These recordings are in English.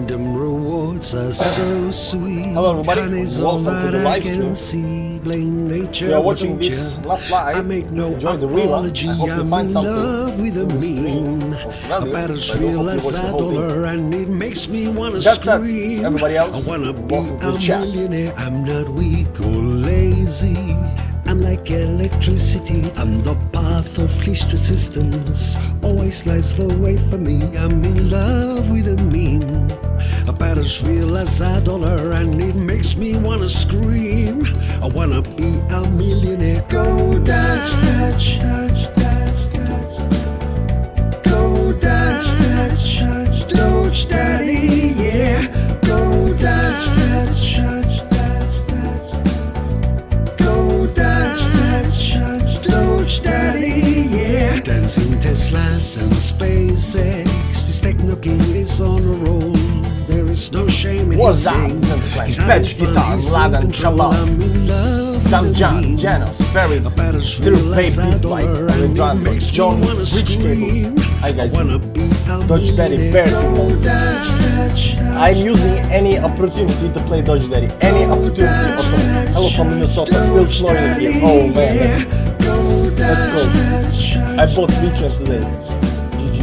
Kingdom rewards are so sweet. Hello everybody, Honey's all welcome to the that I live can stream. see. Blame nature, If you are but watching don't this ya? not live, I make no enjoy the rerun. apology. I hope you I'm find in something love with a in the stream meme of value, about but as I do real hope you as watch the a whole thing. dollar, and it makes me wanna That's it, scream. everybody else, I wanna be welcome to a the chat. millionaire. I'm not weak or lazy. I'm like electricity. I'm the path of least resistance. Always lies the way for me. I'm in love with a meme about as real as a dollar, and it makes me wanna scream. I wanna be a millionaire. Go dash, dash, dash, dash, dash. Go dash, dash, dash, Doge Daddy, yeah. Go dash, dash, dash, dash, dash. Go dash, dash, dash, Doge Daddy, yeah. Dancing Teslas and SpaceX. This techno king is on a roll. There is no shame in What's his up? name. Centerplan, He's Patch having fun, Guitar, he's Vlad in and control. Shabab. I'm in love with Tam a Jan, meme Janos, Ferid, about as Till real Pape as a This Life, dollar, and it Alejandro, makes me John, wanna Rich Cable. scream. Hi guys, I wanna be a Dodge Daddy, millionaire. Bear Signal. Go dash, dash, dash. I'm using any opportunity to play Dodge Daddy. Any opportunity. Okay. Hello from Minnesota, still snowing here. Oh man, that's cold. I bought weekend today. GG.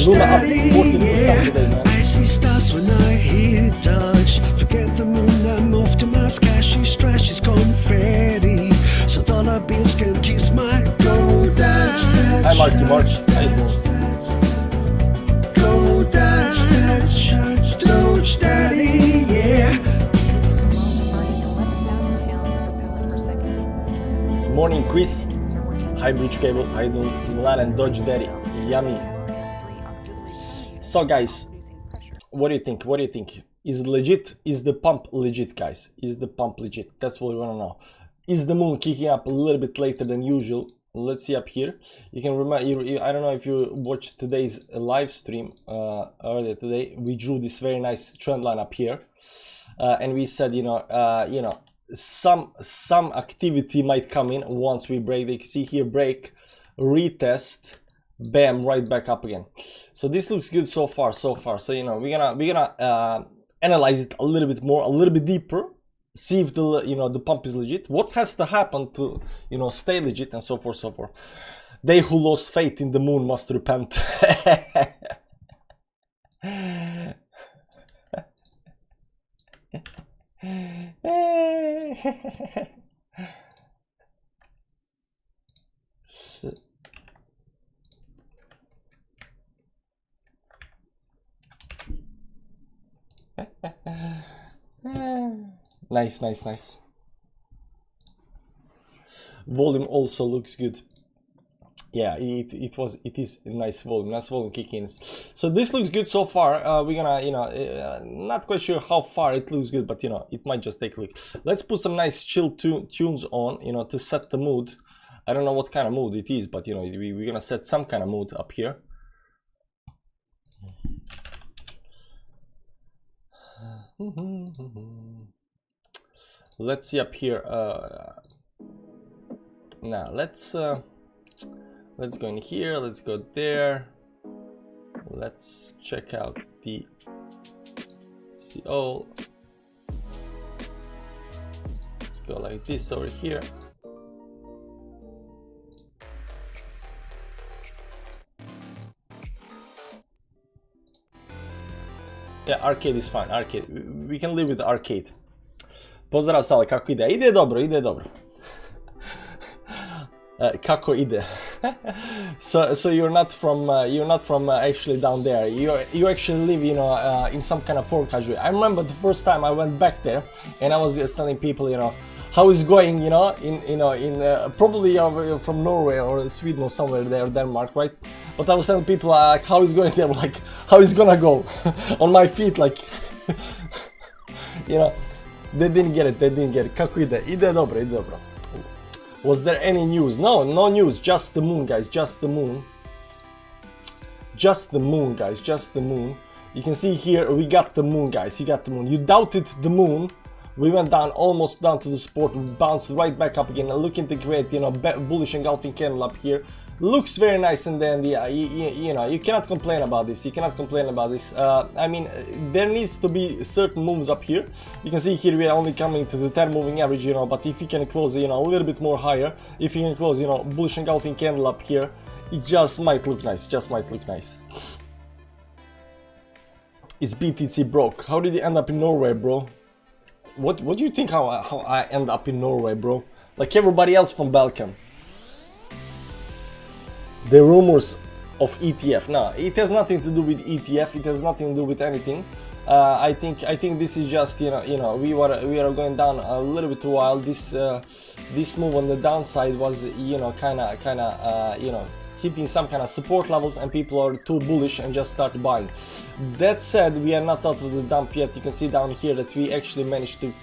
Luna up 14% today, man. I see stars when I hear Dodge. Forget the moon, I'm off to my cash. His trash is confetti, so dollar bills can kiss my go dash. Hi Marky Mark. How you doing? Go dash, dash, Doge Daddy, yeah. Morning, Chris. Hi Bridge Cable. How you doing? Milan and Dodge Daddy. Yummy. So guys, what do you think? What do you think? Is it legit? Is the pump legit, guys? Is the pump legit? That's what we want to know. Is the moon kicking up a little bit later than usual? Let's see up here. You can remember, I don't know if you watched today's live stream earlier today. We drew this very nice trend line up here, and we said, some activity might come in once we break. You can see here, break, retest, bam, right back up again. So this looks good so far. So we're gonna analyze it a little bit more, a little bit deeper. See if the pump is legit. What has to happen to stay legit, and so forth, so forth. They who lost faith in the moon must repent. Nice. Volume also looks good. Yeah, it is a nice volume kicking in. So this looks good so far. We're gonna not quite sure how far it looks good, but it might just take a look. Let's put some nice chill tunes on, to set the mood. I don't know what kind of mood it is, but we're gonna set some kind of mood up here. Let's see up here. Now let's go in here, let's go there, let's check out the CO. Let's go like this over here. Yeah, arcade is fine, arcade. We can live with the arcade. Pozdrav Sale, kako ide? Ide dobro. Kako ide? So you're not from actually down there. You actually live in some kind of foreign country. I remember the first time I went back there, and I was telling people how it's going, probably from Norway or Sweden or somewhere there, Denmark, right? But I was telling people like how it's going. They were like, how it's gonna go on my feet, like they didn't get it. Kako ide? Ide dobro. Was there any news? No news. Just the moon, guys. Just the moon. Just the moon, guys. Just the moon. You can see here we got the moon, guys. You got the moon. You doubted the moon. We went down, almost down to the support. We bounced right back up again. And looking to create, bullish engulfing candle up here. looks very nice in the end. Yeah, you know, you cannot complain about this. You cannot complain about this. I mean, there needs to be certain moves up here. You can see here we are only coming to the 10 moving average, you know, but if you can close, you know, a little bit more higher, if you can close, you know, bullish engulfing candle up here, it just might look nice, just might look nice. Is BTC broke? How did you end up in Norway, bro? What do you think how I end up in Norway, bro? Like everybody else from Balkan. The rumors of ETF. No, it has nothing to do with ETF. It has nothing to do with anything. I think this is just, you know, we are going down a little bit while this move on the downside was, you know, kind of you know, hitting some kind of support levels, and people are too bullish and just start buying. That said, we are not out of the dump yet. You can see down here that we actually managed to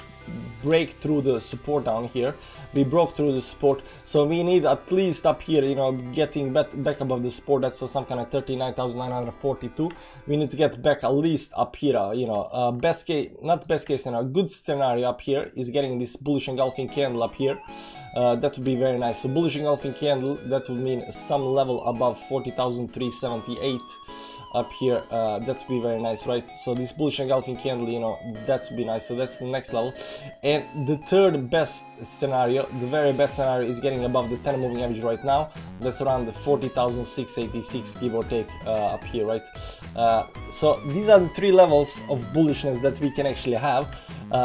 break through the support down here. We broke through the support, so we need at least up here, you know, getting back above the support. That's some kind of 39,942. We need to get back at least up here, you know, best case, not best case, you know, good scenario up here is getting this bullish engulfing candle up here. That would be very nice. So bullish engulfing candle, that would mean some level above 40,378 up here. That would be very nice, right? So this bullish engulfing candle, you know, that would be nice. So that's the next level. And the third best scenario, the very best scenario, is getting above the 10 moving average right now. That's around the 40,686, give or take, up here, right? So these are the three levels of bullishness that we can actually have.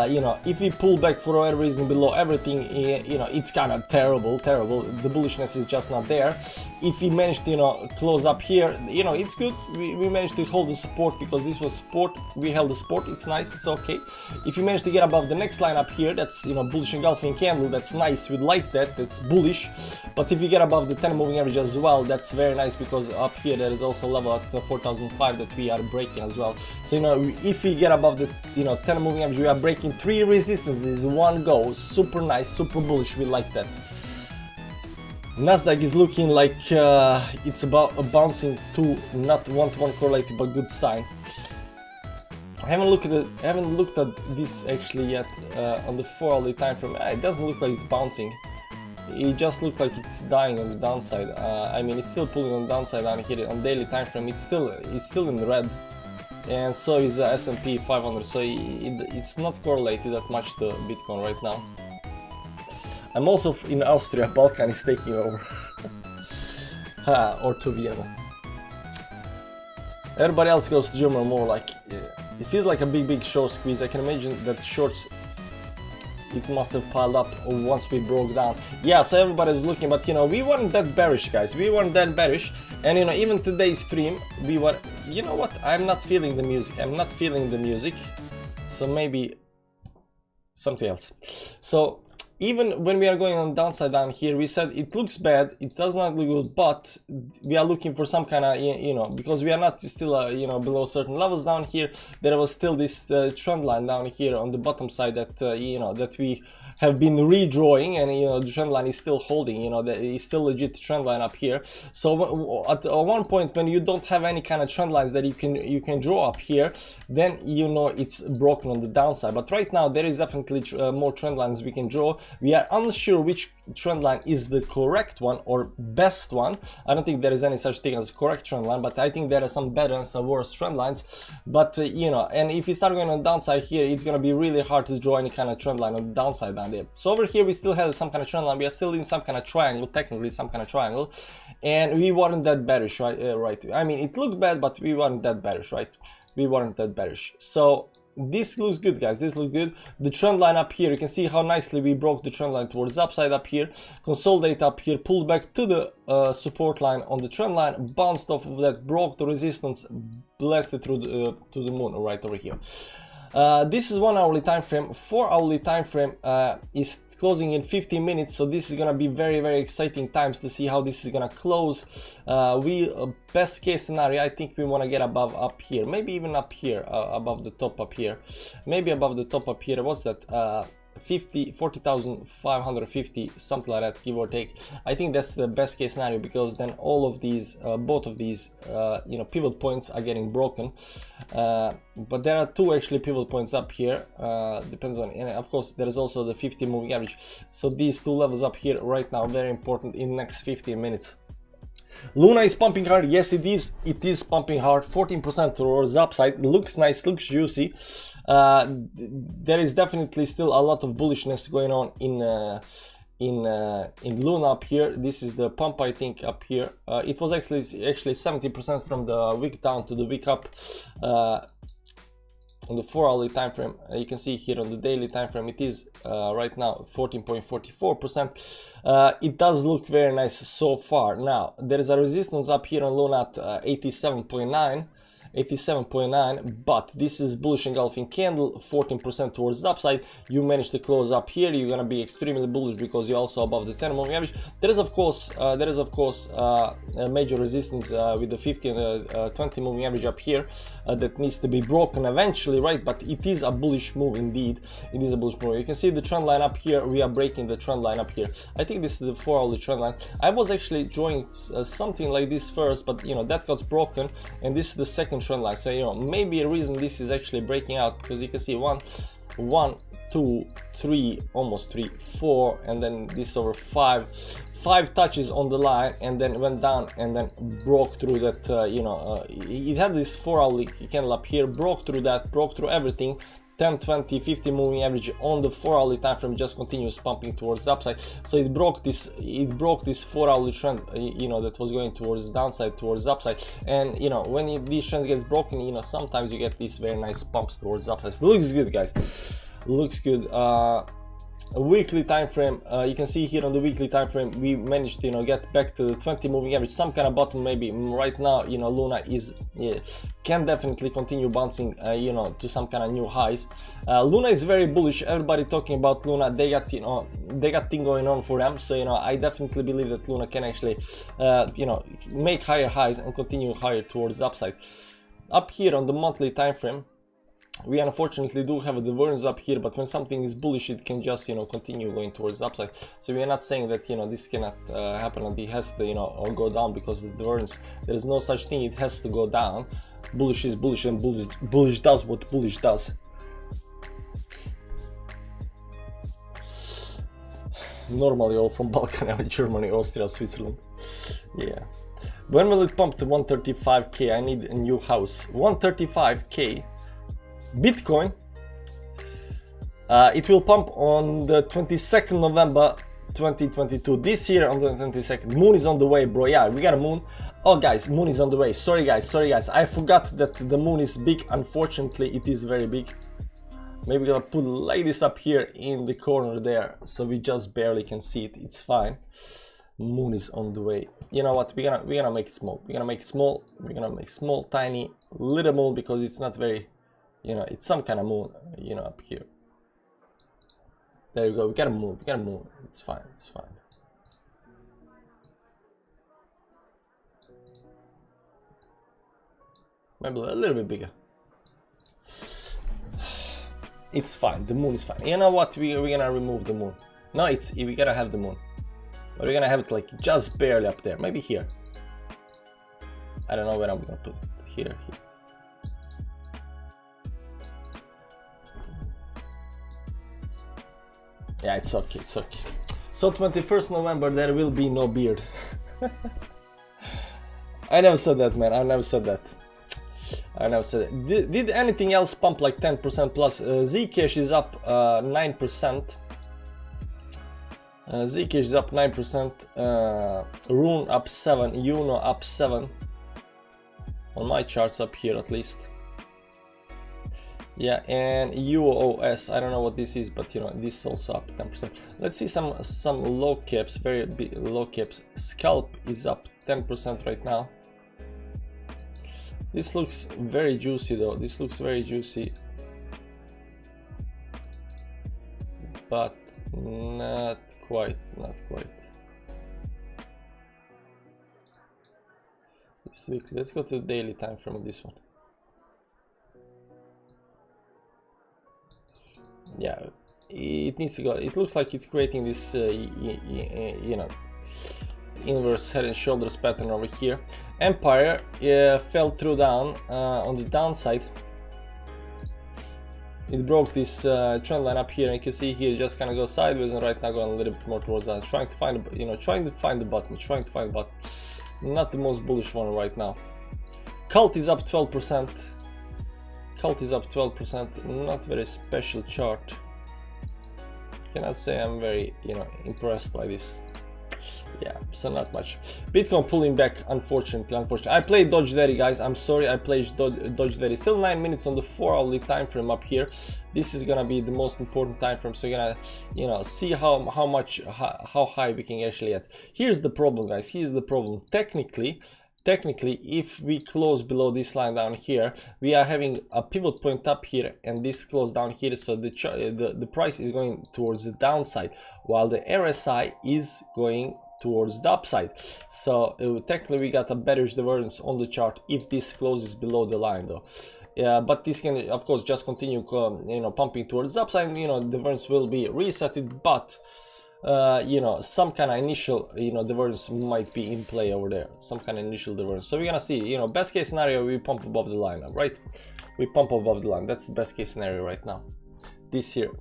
You know, if we pull back for whatever reason below everything, you know, it's kind of terrible. The bullishness is just not there. If we manage to, you know, close up here, you know, it's good. We managed to hold the support because this was support. We held the support. It's nice. It's okay. If you manage to get above the next line up here, that's, you know, bullish engulfing candle. That's nice. We like that. That's bullish. But if you get above the 10 moving average as well, that's very nice, because up here there is also a level at 4,005 that we are breaking as well. So, you know, if we get above the, you know, 10 moving average, we are breaking 3 resistances, 1 go. Super nice, super bullish. We like that. Nasdaq is looking like it's about bouncing to not one-to-one correlated, but good sign. I haven't looked at this actually yet on the 4-hourly time frame. It doesn't look like it's bouncing. It just looks like it's dying on the downside. I mean, it's still pulling on the downside down here on daily time frame. It's still in the red, and so is S&P 500. So it's not correlated that much to Bitcoin right now. I'm also in Austria. Balkan is taking over. Or to Vienna. Everybody else goes to Germany more like, it feels like a big short squeeze. I can imagine that shorts, it must have piled up once we broke down. Yeah, so everybody's looking, but you know, we weren't that bearish, guys. We weren't that bearish. And you know, even today's stream, we were, you know what, I'm not feeling the music. I'm not feeling the music. So maybe something else. So even when we are going on downside down here, we said it looks bad, it does not look good, but we are looking for some kind of, you know, because we are not still, you know, below certain levels down here, there was still this trend line down here on the bottom side that, you know, that we have been redrawing, and you know, the trend line is still holding, you know, that is still legit trend line up here. So at one point when you don't have any kind of trend lines that you can draw up here, then you know it's broken on the downside. But right now there is definitely more trend lines we can draw. We are unsure which trend line is the correct one or best one. I don't think there is any such thing as correct trend line, but I think there are some better and some worse trend lines. But you know, and if you start going on the downside here, it's going to be really hard to draw any kind of trend line on the downside down there. So over here we still have some kind of trend line. We are still in some kind of triangle, technically some kind of triangle, and we weren't that bearish, right? I mean, it looked bad, but we weren't that bearish, right? We weren't that bearish. So this looks good, guys. This looks good. The trend line up here, you can see how nicely we broke the trend line towards the upside up here, consolidate up here, pulled back to the support line on the trend line, bounced off of that, broke the resistance, blasted through to the moon right over here. This is 1 hourly time frame. 4 hourly time frame is closing in 15 minutes, so this is gonna be very exciting times to see how this is gonna close. Best case scenario, I think we want to get above up here, maybe even up here, above the top up here, maybe above the top up here. What's that? 40,550, something like that, give or take. I think that's the best case scenario, because then all of these, both of these, you know, pivot points are getting broken. But there are 2 actually pivot points up here. Depends on, and of course there is also the 50 moving average. So these 2 levels up here right now, very important in the next 15 minutes. Luna is pumping hard. Yes, it is. It is pumping hard. 14% towards the upside. Looks nice. Looks juicy. There is definitely still a lot of bullishness going on in Luna up here. This is the pump, I think, up here. It was actually 70% from the wick down to the wick up. On the 4-hourly time frame, you can see here on the daily time frame, it is right now 14.44%. It does look very nice so far. Now there is a resistance up here on Luna at 87.9, but this is bullish engulfing candle, 14% towards the upside. You managed to close up here, you're gonna be extremely bullish because you're also above the 10 moving average. There is of course a major resistance with the 50 and the 20 moving average up here that needs to be broken eventually, right? But it is a bullish move indeed. It is a bullish move. You can see the trend line up here. We are breaking the trend line up here. I think this is the 4-hourly trend line. I was actually drawing something like this first, but you know that got broken, and this is the second trend line. So you know, maybe a reason this is actually breaking out, because you can see one, two, three, almost 3, 4, and then this over 5 touches on the line, and then went down and then broke through that. It had this 4-hourly candle up here, broke through that, broke through everything. 10, 20, 50 moving average on the 4-hourly time frame just continues pumping towards the upside. So it broke this 4-hourly trend, you know, that was going towards the downside, towards the upside. And you know, when these trends get broken, you know, sometimes you get these very nice pumps towards the upside. So looks good, guys. Looks good. A weekly time frame, you can see here on the weekly time frame, we managed to, you know, get back to the 20 moving average, some kind of bottom maybe. Right now, you know, Luna is can definitely continue bouncing, you know, to some kind of new highs. Luna is very bullish. Everybody talking about Luna, they got, you know, they got thing going on for them. So you know, I definitely believe that Luna can actually you know, make higher highs and continue higher towards the upside. Up here on the monthly time frame, we unfortunately do have a divergence up here, but when something is bullish, it can just, you know, continue going towards the upside. So we are not saying that, you know, this cannot happen and it has to, you know, or go down because of the divergence. There is no such thing. It has to go down. Bullish is bullish, and bullish does what bullish does. Normally all from Balkan, Germany, Austria, Switzerland. Yeah. When will it pump to 135k? I need a new house. 135k. Bitcoin, it will pump on the 22nd November 2022, this year on the 22nd. Moon is on the way, bro. Yeah, we got a moon. Oh guys, moon is on the way. Sorry guys, I forgot that the moon is big. Unfortunately, it is very big. Maybe we're gonna put like this up here in the corner there, so we just barely can see it. It's fine. Moon is on the way. You know what, we're gonna make it small. We're gonna make small, tiny little moon, because it's not very, you know, it's some kind of moon, you know, up here. There you go. We got a moon. It's fine. It's fine. Maybe a little bit bigger. It's fine. The moon is fine. You know what? We're gonna remove the moon. No, we gotta have the moon, but we're gonna have it like just barely up there. Maybe here. I don't know where I'm gonna put it. Here. Yeah, it's okay. So 21st November, there will be no beard. I never said that, man. I never said that. Did anything else pump like 10% plus? Zcash is up 9%. Zcash is up 9%. Roon up 7. Uno up 7. On my charts up here, at least. Yeah, and UOS, I don't know what this is, but you know, this is also up 10%. Let's see some low caps, very big low caps. Scalp is up 10% right now. This looks very juicy though. This looks very juicy, but not quite. This week, let's go to the daily time frame of this one. Yeah, it needs to go. It looks like it's creating this you know, inverse head and shoulders pattern over here. Empire fell through down on the downside. It broke this trend line up here, and you can see here it just kind of goes sideways, and right now going a little bit more towards us, trying to find the bottom. not the most bullish one right now. Cult is up 12%. Cult is up 12%. Not very special chart. Cannot say I'm very, impressed by this. Yeah, so not much. Bitcoin pulling back, unfortunately. I played Dodge Daddy, guys. I'm sorry, I played Dodge Daddy. Still 9 minutes on the 4-hourly time frame up here. This is gonna be the most important time frame. So you're gonna, see how high we can actually get. Here's the problem, guys. Here's the problem. Technically, if we close below this line down here, we are having a pivot point up here, and this close down here. So the price is going towards the downside, while the RSI is going towards the upside. So technically we got a bearish divergence on the chart if this closes below the line, though. Yeah, but this can of course just continue pumping towards the upside. Divergence will be resetted, but some kind of initial divergence might be in play over there, some kind of initial divergence. So we're gonna see, best case scenario, we pump above the line now, right? We pump above the line. That's the best case scenario right now, this here.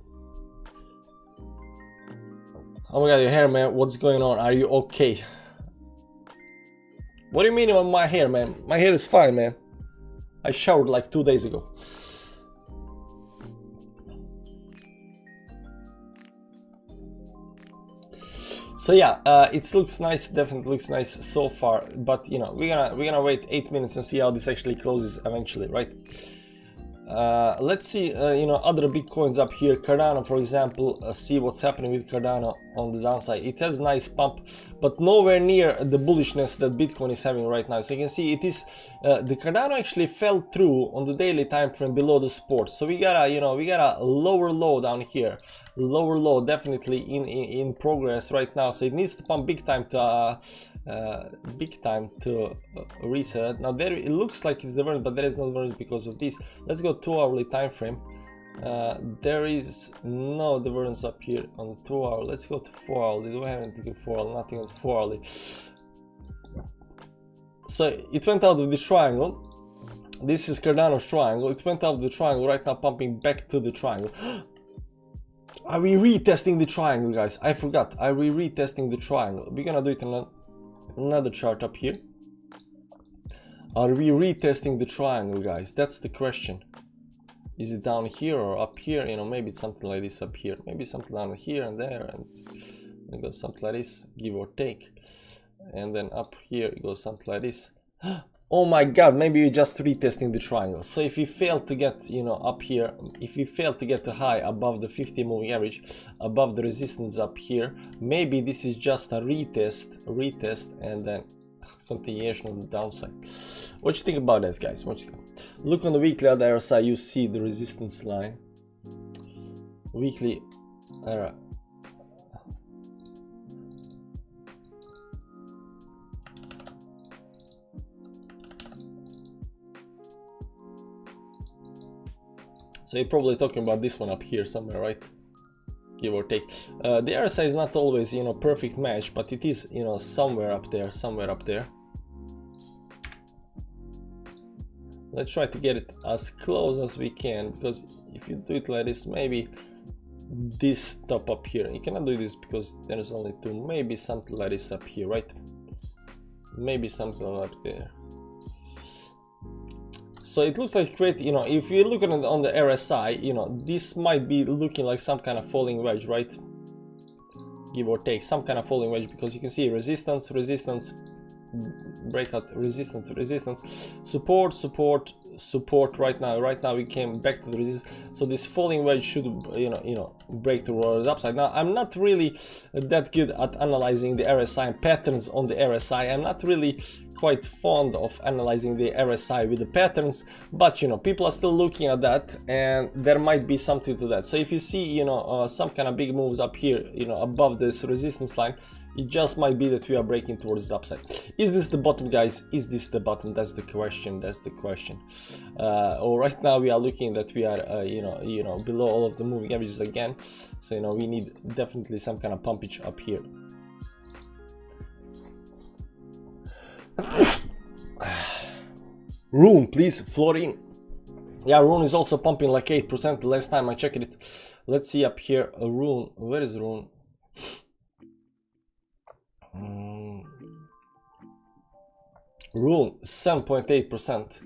Oh my god, your hair, man, what's going on? Are you okay? What do you mean on my hair, man? My hair is fine, man. I showered like 2 days ago. So yeah, it looks nice, definitely looks nice so far, but we're gonna wait 8 minutes and see how this actually closes eventually, right? Let's see, other big coins up here. Cardano, for example, see what's happening with Cardano on the downside. It has nice pump, but nowhere near the bullishness that Bitcoin is having right now. So you can see it is the Cardano actually fell through on the daily time frame below the support. So we got a lower low down here, lower low definitely in progress right now. So it needs to pump big time to reset. Now there it looks like it's divergent, but there is no divergence because of this. Let's go 2-hourly time frame. There is no divergence up here on 2-hour. Let's go to 4-hourly. Do I have anything 4-hourly? Nothing on 4-hourly. So it went out of the triangle. This is Cardano's triangle. It went out of the triangle right now, pumping back to the triangle. Are we retesting the triangle, guys? I forgot. Are we retesting the triangle? We're gonna do it on another chart up here. Are we retesting the triangle, guys? That's the question. Is it down here or up here? Maybe it's something like this up here. Maybe something down here and there, and it goes something like this, give or take. And then up here it goes something like this. Oh my god, maybe we're just retesting the triangle. So if we fail to get, up here, if we fail to get the high above the 50 moving average, above the resistance up here, maybe this is just a retest, and then continuation on the downside. What you think about that, guys? What you think? Look on the weekly at the RSI, you see the resistance line. Weekly so you're probably talking about this one up here somewhere, right? Give or take. The RSI is not always, perfect match, but it is, somewhere up there, Let's try to get it as close as we can, because if you do it like this, maybe this top up here, you cannot do this because there's only two, maybe something like this up here, right? Maybe something up there. So it looks like great, if you look at it on the RSI, this might be looking like some kind of falling wedge, right? Give or take, some kind of falling wedge, because you can see resistance, breakout, resistance, support. Right now we came back to the resistance. So this falling wedge should, break towards the upside. Now I'm not really that good at analyzing the RSI and patterns on the RSI. I'm not really quite fond of analyzing the RSI with the patterns, but people are still looking at that, and there might be something to that. So if you see some kind of big moves up here, above this resistance line, it just might be that we are breaking towards the upside. Is this the bottom, guys? Is this the bottom? That's the question. Or right now we are looking that we are below all of the moving averages again. So we need definitely some kind of pumpage up here. Roon, please, Florin. Yeah, Roon is also pumping like 8% the last time I checked it. Let's see up here. Roon, where is Roon? Roon 7.8%.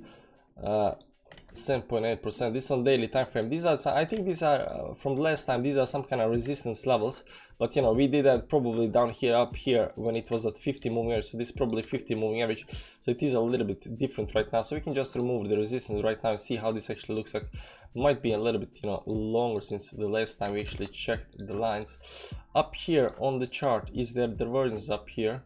7.8%. This on daily time frame. These are, I think these are from the last time, these are some kind of resistance levels, but you know, we did that probably down here, up here, when it was at 50 moving average. So this is probably 50 moving average, so it is a little bit different right now. So we can just remove the resistance right now and see how this actually looks like. Might be a little bit, you know, longer since the last time we actually checked the lines. Up here on the chart, is there divergence up here?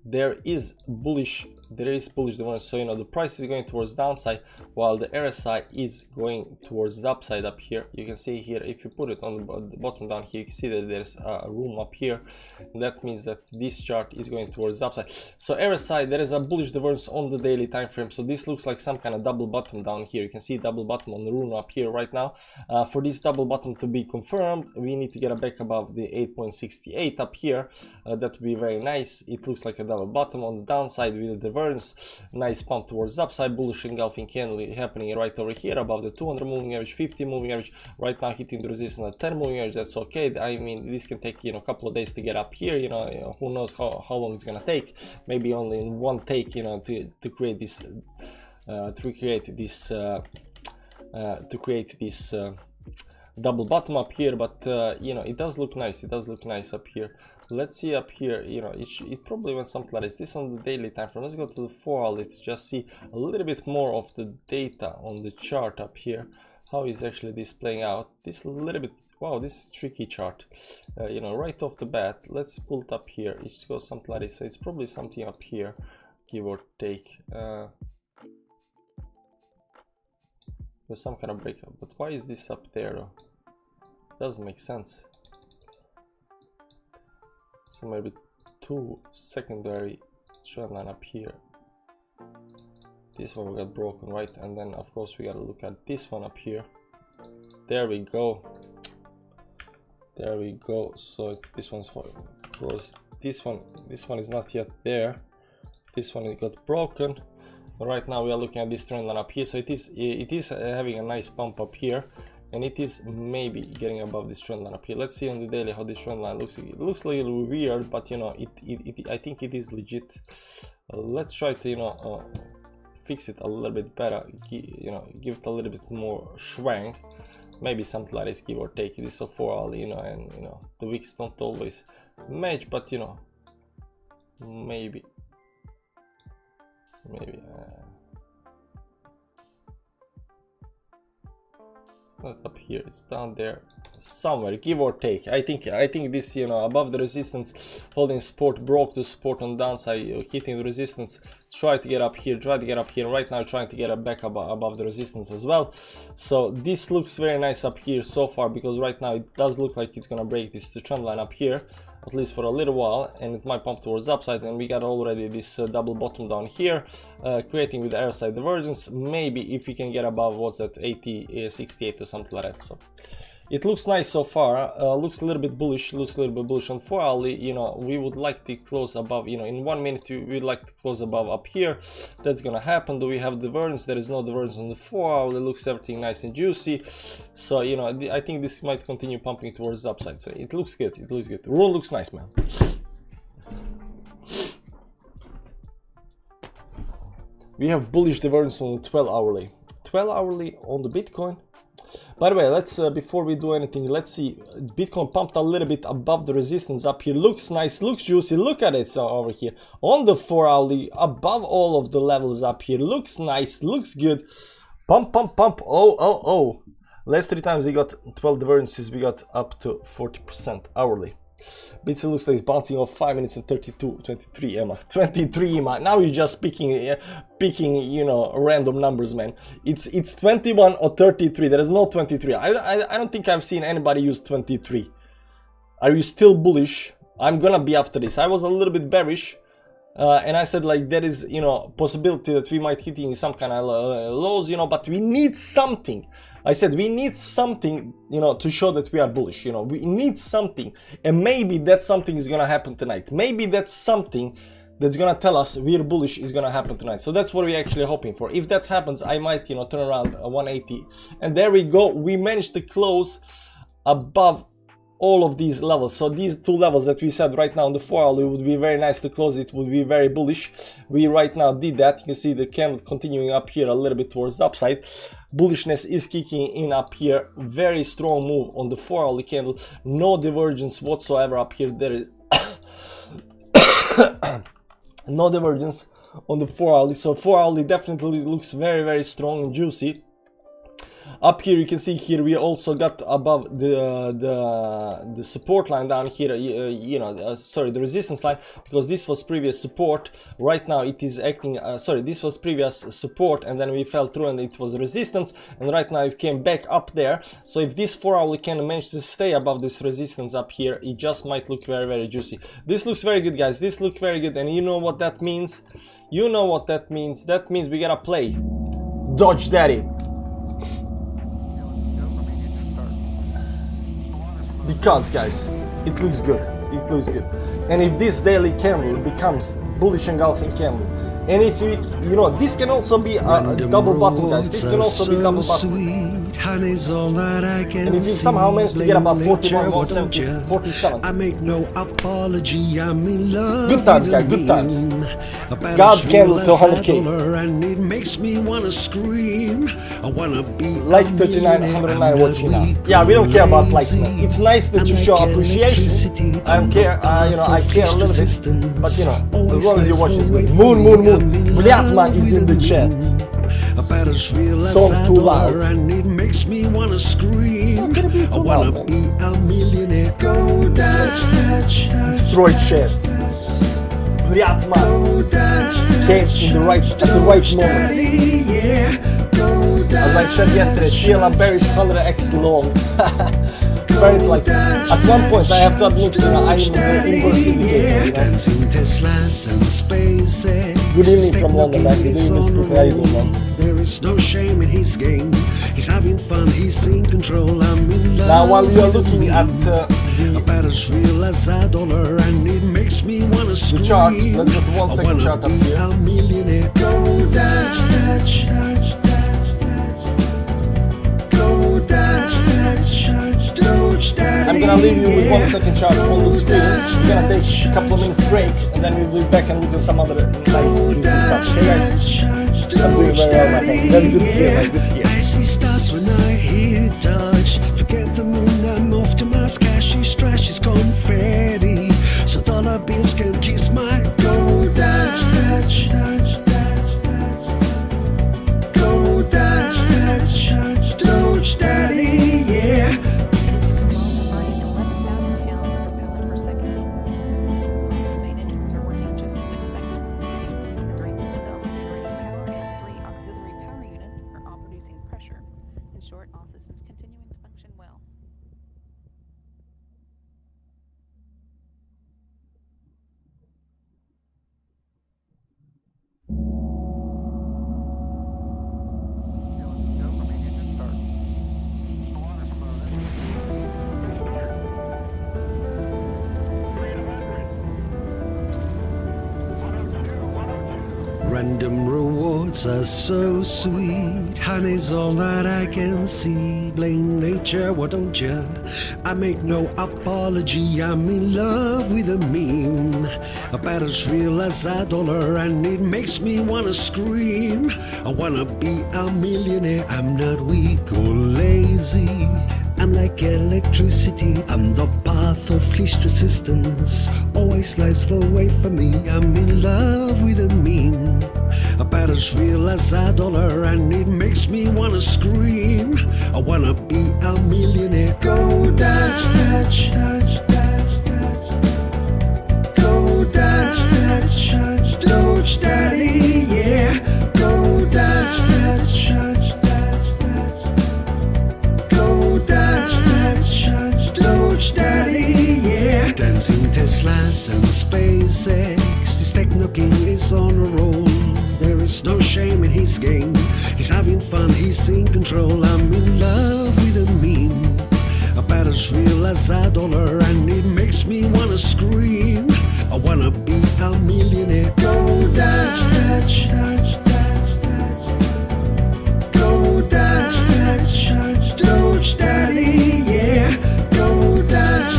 There is bullish divergence, so you know, the price is going towards downside while the RSI is going towards the upside up here. You can see here, if you put it on the bottom down here, you can see that there's a room up here, and that means that this chart is going towards the upside. So RSI, there is a bullish divergence on the daily time frame, so this looks like some kind of double bottom down here. You can see double bottom on the Roon up here right now. For this double bottom to be confirmed, we need to get a back above the 8.68 up here. That would be very nice. It looks like a double bottom on the downside with the divergence. Nice pump towards the upside, bullish engulfing candle happening right over here above the 200 moving average, 50 moving average. Right now hitting the resistance at 10 moving average. That's okay. I mean, this can take, you know, a couple of days to get up here. You know, who knows how long it's gonna take. Maybe only in one take, you know, to create this double bottom up here. But you know, it does look nice. It does look nice up here. Let's see up here, you know, it probably went something like this. This on the daily time frame. Let's go to the 4 hour. Let's just see a little bit more of the data on the chart up here. How is actually this playing out? This a little bit, wow, this is tricky chart. You know, right off the bat, let's pull it up here. It just goes something like this. So it's probably something up here, give or take. There's some kind of breakup, but why is this up there though? Doesn't make sense. So maybe two secondary trend line up here. This one got broken, right? And then of course we gotta look at this one up here. There we go. There we go. So it's this one's for close. This one is not yet there. This one got broken. Right now we are looking at this trend line up here. So it is having a nice pump up here. And it is maybe getting above this trend line up here. Let's see on the daily how this trend line looks. It looks a little weird, but you know, I think it is legit. Let's try to, you know, fix it a little bit better. You know, give it a little bit more schwang. Maybe something like this, give or take. It is so 4 hour, you know, and you know, the wicks don't always match, but you know, maybe. It's not up here, it's down there somewhere, give or take. I think this, you know, above the resistance, holding support, broke the support on the downside, hitting the resistance, try to get up here, right now trying to get a back above the resistance as well. So this looks very nice up here so far, because right now it does look like it's gonna break this trend line up here, at least for a little while, and it might pump towards the upside. And we got already this double bottom down here, creating with the RSI divergence. Maybe if we can get above, what's that, 80, 68 or something like that. So it looks nice so far. Looks a little bit bullish, on 4 hourly. You know, we would like to close above, you know, in 1 minute we'd like to close above up here. That's gonna happen. Do we have divergence? There is no divergence on the 4 hourly. Looks everything nice and juicy. So you know, I think this might continue pumping towards the upside. So it looks good. It looks good. Roon looks nice, man. We have bullish divergence on the 12 hourly. 12 hourly on the Bitcoin. By the way, let's before we do anything, let's see. Bitcoin pumped a little bit above the resistance up here. Looks nice, looks juicy. Look at it over here on the 4 hourly, above all of the levels up here. Looks nice, looks good. Pump, pump, pump. Oh. Last 3 times we got 12 divergences, we got up to 40% hourly. Bitcoin looks like it's bouncing off 5 minutes and 23 EMA. 23 EMA. Now you're just picking, you know, random numbers, man. It's 21 or 33. There is no 23. I don't think I've seen anybody use 23. Are you still bullish? I'm gonna be after this. I was a little bit bearish, and I said like there is, you know, possibility that we might hitting some kind of lows, you know, but we need something. I said we need something, you know, to show that we are bullish. You know, we need something, and maybe that something is gonna happen tonight. Maybe that's something that's gonna tell us we're bullish is gonna happen tonight. So that's what we're actually hoping for. If that happens, I might, you know, turn around 180, and there we go. We managed to close above all of these levels. So these two levels that we said right now on the 4 hourly would be very nice to close, it would be very bullish. We right now did that. You can see the candle continuing up here a little bit towards the upside. Bullishness is kicking in up here. Very strong move on the 4 hourly candle. No divergence whatsoever up here. There is no divergence on the 4 hourly. So 4 hourly definitely looks very strong and juicy. Up here you can see here we also got above the support line down here, sorry, the resistance line, because this was previous support. Right now it is acting, sorry, this was previous support and then we fell through and it was resistance, and right now it came back up there. So if this 4 hourly can manage to stay above this resistance up here, it just might look very juicy. This looks very good, guys. This looks very good, and you know what that means? You know what that means? That means we gotta play Dodge Daddy. Because guys, it looks good, it looks good. And if this daily candle becomes bullish engulfing candle, and if you know, this can also be a double bottom, guys. This can also be double bottom. And if you somehow manage to get about 41, 170, 47. I make no apology, I'm in love. Good times, guys, good times. God candle to 100K. And it makes me wanna scream. I wanna be like 39, 109 watching now. Yeah, we don't care about likes, man. It's nice that you show appreciation. I don't care, I care a little bit. But you know, as long as you watch this good. Moon. Blyatman is in the chat. Song too loud. And it makes me wanna scream. I wanna be a millionaire. Go Dutch. Destroy chat. Blyatman came in the right at the right moment. As I said yesterday, TLA bearish 100x long. Very like at one point I have to admit, I am the inverse indicator. Good evening from London, man. You're doing this very good, man. There is no shame in his game. He's having fun, he's in control. I'm in love. Now while we are looking at the dollar, and it makes me wanna scream. The chart, let's get 1 second chart up here. A millionaire. Go Dutch. I'm gonna leave you with 1 second chart on the screen. We're gonna take a couple of minutes break and then we'll be back and look at some other nice juicy stuff. Okay guys? I'm doing very well, my friend. That's good to hear, man. Good to hear. I see stars when I hear Dodge. Forget the moon, I'm off to my Zcash. Trash is confetti, so dollar bills can kiss my Go Dutch. Go Dutch. Dodge Daddy, yeah. Random rewards are so sweet. Honey's all that I can see. Blame nature, why don't ya? I make no apology, I'm in love with a meme. About as real as a dollar, and it makes me wanna scream. I wanna be a millionaire. I'm not weak or lazy, I'm like electricity. I'm the path of least resistance, always lies the way for me. I'm in love with a meme, about as real as a dollar, and it makes me wanna scream. I wanna be a millionaire. Go Dutch. Go Dutch. Dodge Daddy, yeah. Go Dutch. Go Dutch. Dodge Daddy, yeah. Dancing Teslas and SpaceX, this techno king is on a roll. There is no shame in his game. He's having fun, he's in control. I'm in love with a meme, about as real as a dollar, and it makes me wanna scream. I wanna be a millionaire. Go Dutch. Go Dutch. Dodge Daddy, yeah. Go Dutch.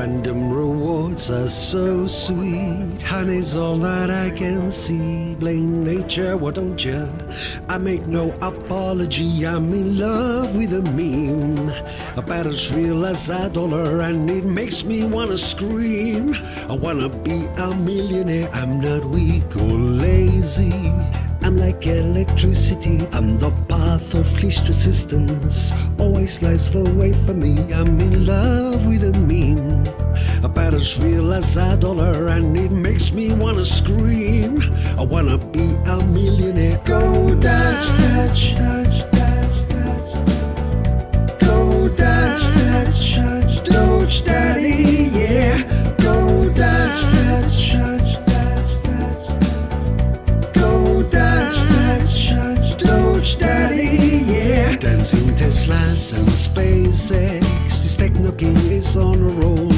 Random rewards are so sweet. Honey's all that I can see. Blame nature, why don't you? I make no apology. I'm in love with a meme about as real as a dollar, and it makes me wanna scream. I wanna be a millionaire. I'm not weak or lazy. I'm like electricity. I'm the path of least resistance. Always lies the way for me. I'm in love with a meme about as real as a dollar, and it makes me wanna scream. I wanna be a millionaire. Go dash, dash, dash, dash, dash. Go dash, dash, dash, Doge Daddy, yeah. Go dash, dash, dash, dash, dash. Go dash, dash, dash, Doge Daddy, yeah. Dancing Teslas and SpaceX. This techno king is on a roll.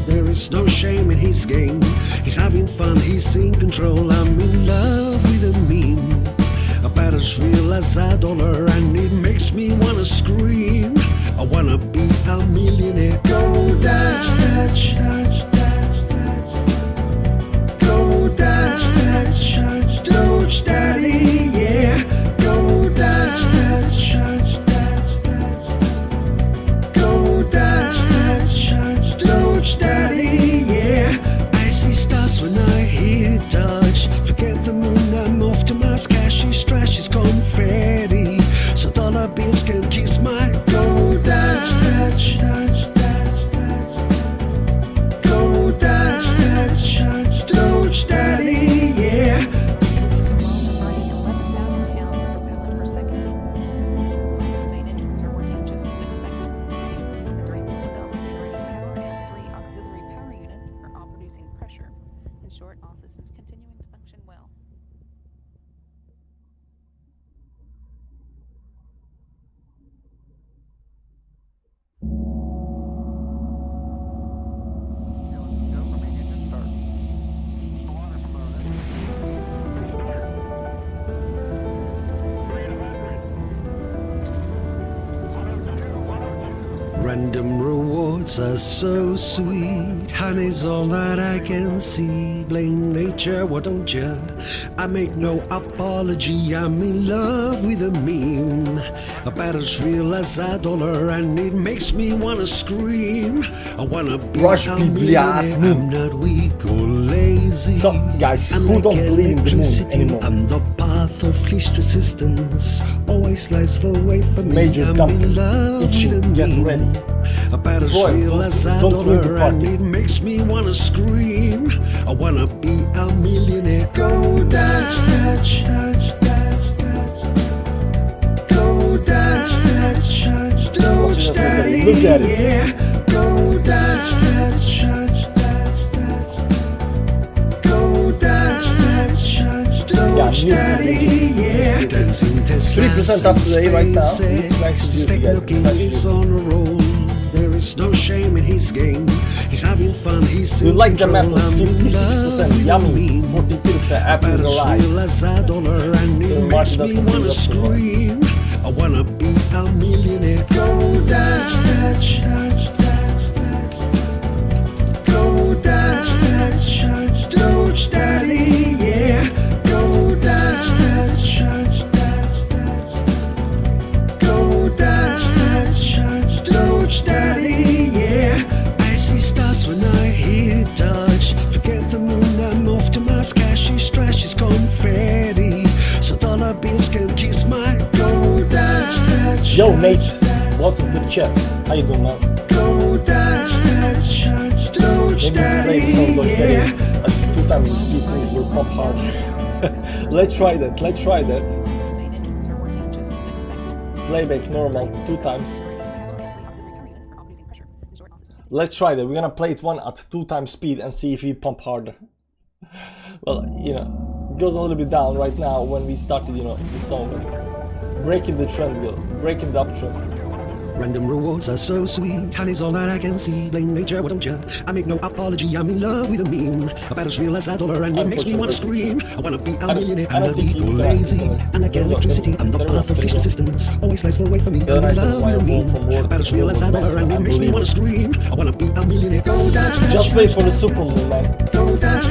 There is no shame in his game. He's having fun, he's in control. I'm in love with a meme about as real as a dollar, and it makes me wanna scream. I wanna be a millionaire. Go dash, dash, dash, dash, dash. Go dash, dash, dash, Doge Daddy, yeah. Go dash, dash, dash, dash, dash. Go dash, dash, dash, Doge Daddy, yeah. I see stars when I hear Dodge. Forget the moon, I'm off to Mars. Cash is trash, is confetti, so dollar bills can kiss my. Go dash, dash, dash, dash, dash. Go dash, dash, dash, Doge Daddy, yeah. Burning 11,000 pounds of propellant per second. The main engines are working just as expected. The three fuel cells are generating power, and the three auxiliary power units are all producing pressure. In short, all systems continuing to function well. Random rewards are so sweet. Honey's all that I can see. Blame nature, why don't you? I make no apology. I'm in love with a meme about as real as a dollar, and it makes me wanna scream. I wanna be Rush a Bibliat millionaire. moon. I'm not weak or lazy. So, guys, I'm who like don't believe in the moon electricity. anymore? I'm the path of least resistance. Always lies the way for me. Major I'm dumping. in love Itchy, with a get meme ready. about as Floyd, real as a don't ruin the dollar, and party. it makes me wanna scream. I wanna be a millionaire. Go dash, dash, dash, dash, dash. Go dash, dash, dash, Doge Daddy, Look at it. yeah. Go dash, dash, dash, dash, dash. Go dash, dash, dash, Doge music is Daddy, legit. yeah. Dancing Teslas 3% up today right now. and It's nice and SpaceX. juicy, guys. It's nice and He's juicy. on a roll. There is no shame in his game. He's having fun, he's We in like the map control. was I'm in 56%, love with yummy, a meme 42% app about is as alive. real as a dollar, and The it market makes does me continue wanna up to the rise. scream. I wanna be a millionaire. Go dash, dash, dash, dash, dash. Go dash, dash, dash, Doge Daddy, yeah. Go dash, dash, dash, dash, dash. Go dash, dash, dash, Doge Daddy, yeah. I see stars when I hear Dodge. Forget the moon, I'm off to Mars. Cash is trash, is confetti, so dollar bills can kiss my. Go dash, dash, Yo, dash, Nate, welcome to the chat. How you doing, man? go dash, dash, dash, Doge Maybe Daddy, play some Doge yeah. Daddy. That's 2 times the speed, things will pump hard. Let's try that, let's try that. The main engines are working just as expected. Playback normal 2 times. Three auxiliary power units are all producing pressure. In short, all systems Let's try that. We're gonna play it one at 2 times speed and see if we pump harder. Well, you know, it goes a little bit down right now when we started, you know, the song, but breaking the trend, Will, breaking the uptrend. Random rewards are so sweet, honey's all that I can see. Blame nature, why don't ya? I make no apology, I'm in love with a meme. About as real as a dollar and it makes me want to scream. I wanna be a millionaire, I'm not equal lazy. I'm like electricity, I'm the path of least resistance. Always lies the way for me, I'm in love with a meme. About as real as a dollar and it makes me want to scream. I wanna be a millionaire. Go dash, Just wait for the super moon, man. go dash,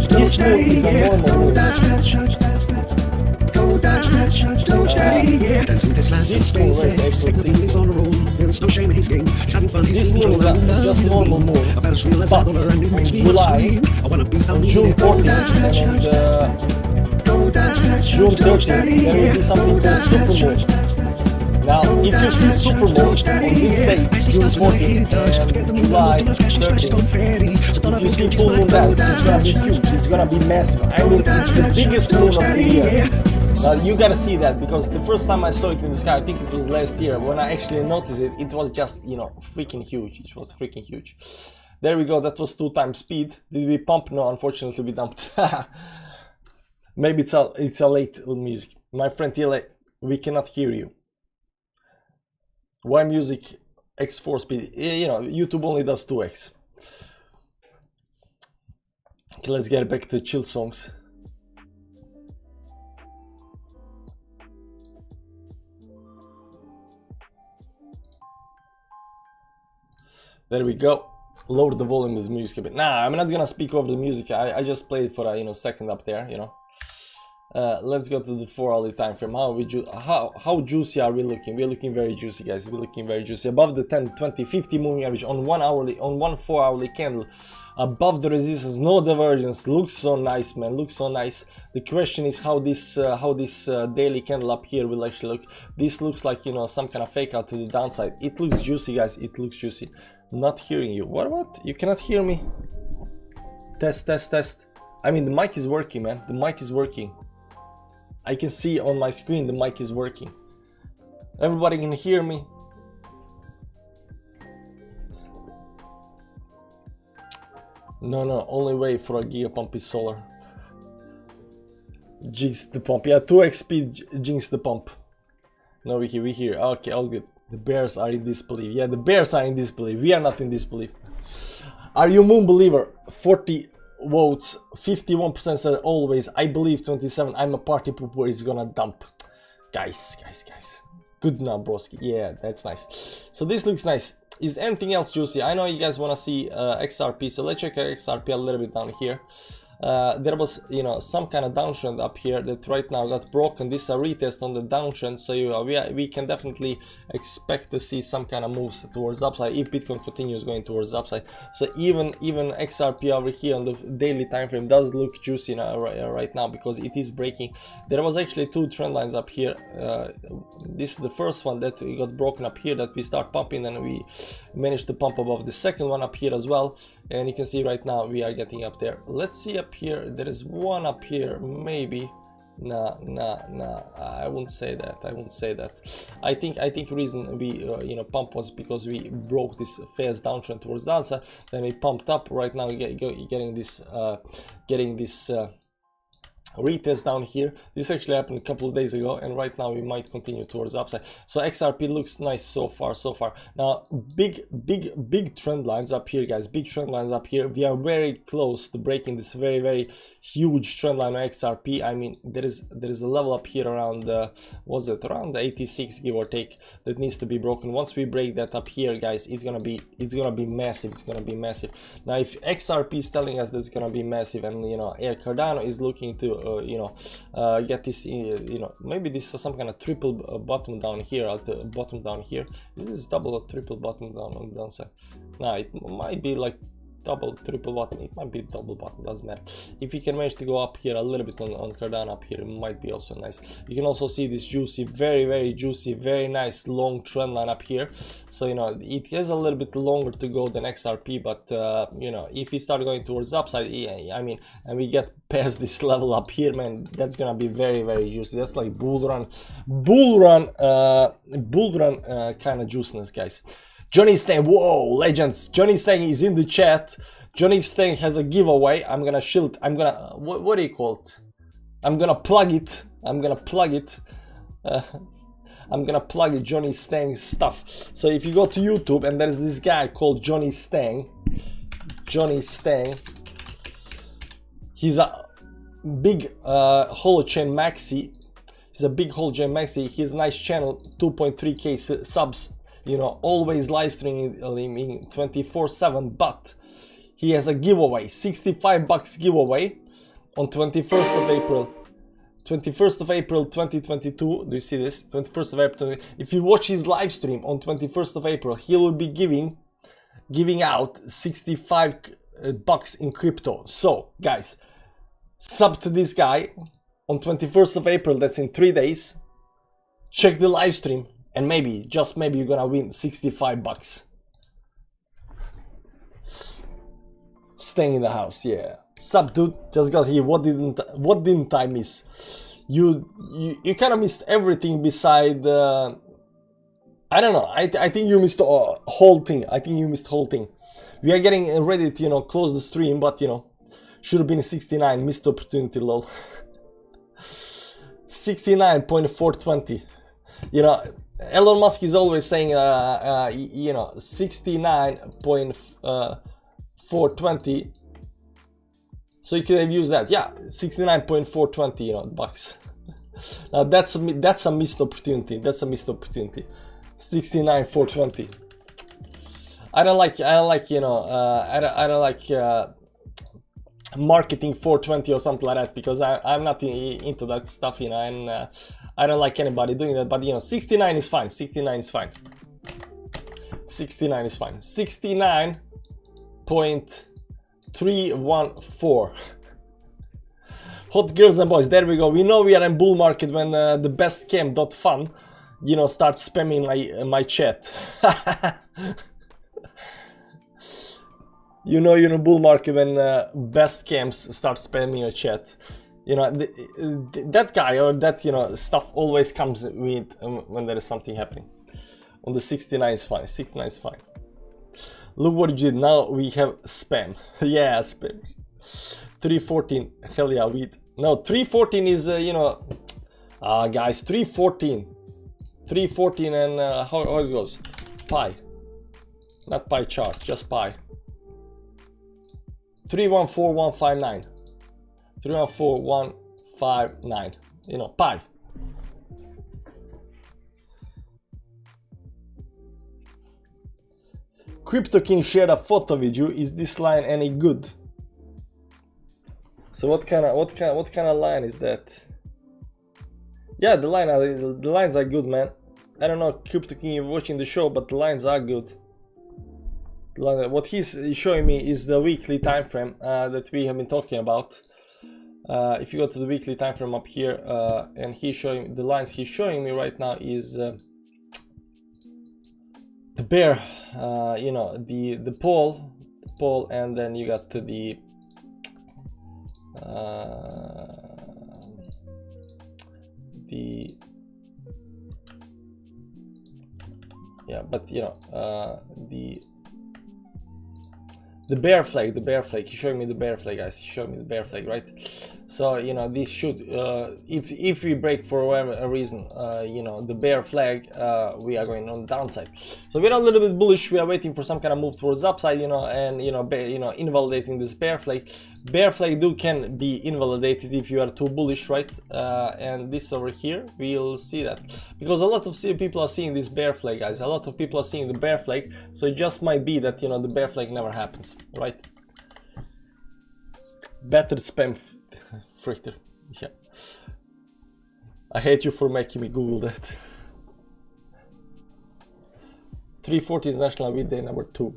This moon is a normal moon. Yeah, dancing with his last This moon is SpaceX. April 16th. He's on a roll. There's no shame in his game. He's having fun. This moon is a just normal moon. About as real as But a dollar and it makes on me want to July, scream. I wanna be a on June 14th and on June 13th, there will be something called supermoon. Now, if you see supermoon on this date, June 14th and July 13th, if you see full moon then, it's gonna be huge, it's gonna be massive. I mean, it's the biggest moon of the year. Now, you gotta see that, because the first time I saw it in the sky, I think it was last year, when I actually noticed it, it was just, you know, freaking huge. It was freaking huge. There we go, that was 2 times speed. Did we pump? No, unfortunately we dumped. Maybe it's a late music. My friend Tile, we cannot hear you. Why music X4 speed? You know, YouTube only does 2x. Okay, let's get back to the chill songs. There we go. Lower the volume of the music a bit. Nah, I'm not gonna speak over the music. I just played it for a second up there, you know. Let's go to the 4-hourly time frame. How juicy are we looking? We're looking very juicy, guys. We're looking very juicy. Above the 10, 20, 50 moving average on one 4-hourly candle. Above the resistance, no divergence. Looks so nice, man. Looks so nice. The question is how this daily candle up here will actually look. This looks like, you know, some kind of fake out to the downside. It looks juicy, guys. It looks juicy. Not hearing you. What? You cannot hear me? Test. I mean, the mic is working, man. The mic is working. I can see on my screen the mic is working. Everybody can hear me. No, only way for a gigapump is solar. Jinx the pump. Yeah, 2x speed jinx the pump. No, we hear. Okay, all good. The bears are in disbelief. Yeah, the bears are in disbelief. We are not in disbelief. Are you moon believer? 40 votes, 51% said always. I believe 27. I'm a party pooper is gonna dump. Guys. Good now, broski. Yeah, that's nice. So this looks nice. Is there anything else juicy? I know you guys want to see XRP, so let's check XRP a little bit down here. There was, you know, some kind of downtrend up here that right now got broken. This is a retest on the downtrend, so we can definitely expect to see some kind of moves towards upside if Bitcoin continues going towards upside. So even XRP over here on the daily time frame does look juicy now, right now, because it is breaking. There was actually 2 trend lines up here. This is the first one that got broken up here, that we start pumping, and we managed to pump above the second one up here as well. And you can see right now we are getting up there. Let's see up here. There is one up here, maybe. Nah. I wouldn't say that. I think reason we pump was because we broke this fast downtrend towards the downside. Then we pumped up. Right now getting this retest down here. This actually happened a couple of days ago, and right now we might continue towards upside. So XRP looks nice so far. Now big trend lines up here, guys. Big trend lines up here. We are very close to breaking this very huge trend line on XRP. I mean, there is a level up here around was it around 86, give or take, that needs to be broken. Once we break that up here, guys, it's gonna be massive. Now if XRP is telling us that it's gonna be massive, and Cardano is looking to get this, maybe this is some kind of triple bottom down here at the bottom down here. Is this double or triple bottom down on the downside? No, it might be like double, triple bottom. It might be double bottom, doesn't matter. If you can manage to go up here a little bit on Cardano up here, it might be also nice. You can also see this juicy, very juicy, very nice long trend line up here. So it has a little bit longer to go than XRP, but if we start going towards the upside, I mean, and we get past this level up here, man, that's gonna be very juicy. That's like bull run kind of juiciness, guys. Johnny Stang, whoa, legends. Johnny Stang is in the chat. Johnny Stang has a giveaway. I'm gonna shield. I'm gonna, what do you call it? I'm gonna plug it. I'm gonna plug Johnny Stang's stuff. So if you go to YouTube and there's this guy called Johnny Stang, he's a big holochain maxi. He's a big holochain maxi. He's a nice channel, 2.3k subs. You know, always live streaming 24/7. But he has a giveaway, $65 giveaway on 21st of April. 21st of April 2022. Do you see this? 21st of April. If you watch his live stream on 21st of April, he will be giving out $65 in crypto. So guys, sub to this guy on 21st of April. That's in 3 days. Check the live stream and maybe, just maybe, you're gonna win $65. Staying in the house, yeah. Sup, dude? Just got here. What didn't I miss? You kind of missed everything beside. I don't know. I think you missed whole thing. I think you missed whole thing. We are getting ready to, you know, close the stream, but you know, should have been 69. Missed opportunity, lol. 69.420. You know, Elon Musk is always saying, you know, 69.420. So you could have used that, yeah, 69.420, you know, bucks. Now that's a missed opportunity. That's a missed opportunity. 69.420. I don't like, you know, I don't like marketing 420 or something like that, because I'm not into that stuff, you know, and I don't like anybody doing that. But you know, 69 is fine. 69 is fine. 69 is fine. 69.314. Hot girls and boys, there we go. We know we are in bull market when the bestcam.fun, you know, starts spamming my chat. you know, you're in bull market when bestcams start spamming your chat. You know, that guy or that, you know, stuff always comes with when there is something happening. On the 69 is fine. 69 is fine. Look what you did. Now we have spam. Yeah, spam. 314. Hell yeah, no, 314 is, you know, guys, 314. 314 and how it goes? Pi. Not pie chart, just pi. 314159. 314159. You know, pi. Crypto King shared a photo with you. Is this line any good? So what kind of line is that? Yeah, the lines are good, man. I don't know, Crypto King, you're watching the show, but the lines are good. What he's showing me is the weekly time frame that we have been talking about. If you go to the weekly time frame up here, and he's showing the lines he's showing me right now is the bear, you know, the pole, and then you got the yeah, but you know, the bear flag, he's showing me the bear flag, guys. He's showing me the bear flag, right? So you know, this should if we break for whatever reason, you know, the bear flag, we are going on the downside. So we're a little bit bullish. We are waiting for some kind of move towards the upside, you know, and you know, invalidating this bear flag. Bear flag can be invalidated if you are too bullish, right? And this over here, we'll see that, because a lot of people are seeing this bear flag, guys. A lot of people are seeing the bear flag, so it just might be that, you know, the bear flag never happens, right? Better spam fritter. Yeah, I hate you for making me Google that. 340 is National Weekday number 2.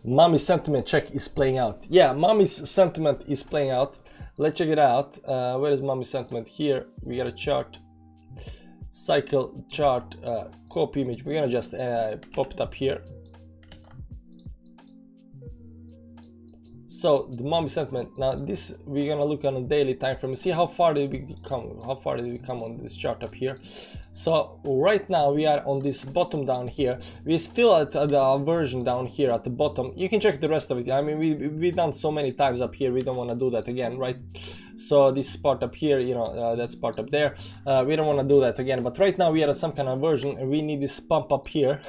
Mommy's sentiment check is playing out. Yeah, Mommy's sentiment is playing out. Let's check it out. Where is Mommy's sentiment? Here we got a chart, cycle chart, copy image. We're gonna just pop it up here. So the moment sentiment, now this we're gonna look on a daily time frame, see how far did we come, on this chart up here. So right now we are on this bottom down here. We're still at the version down here at the bottom. You can check the rest of it. I mean, we've done so many times up here, we don't want to do that again, right? So this part up here, you know, that's part up there, we don't want to do that again. But right now we are at some kind of version and we need this pump up here.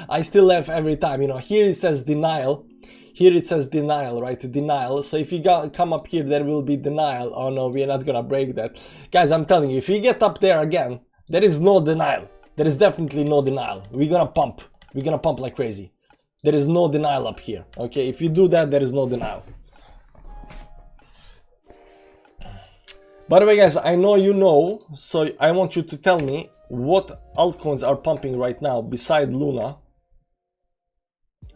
I still laugh every time, you know, here it says denial. Here it says denial, right? Denial. So if you come up here, there will be denial. Oh no, we're not gonna break that. Guys, I'm telling you, if you get up there again, there is no denial. There is definitely no denial. We're gonna pump. We're gonna pump like crazy. There is no denial up here. Okay, if you do that, there is no denial. By the way, guys, I know you know, so I want you to tell me what altcoins are pumping right now beside Luna.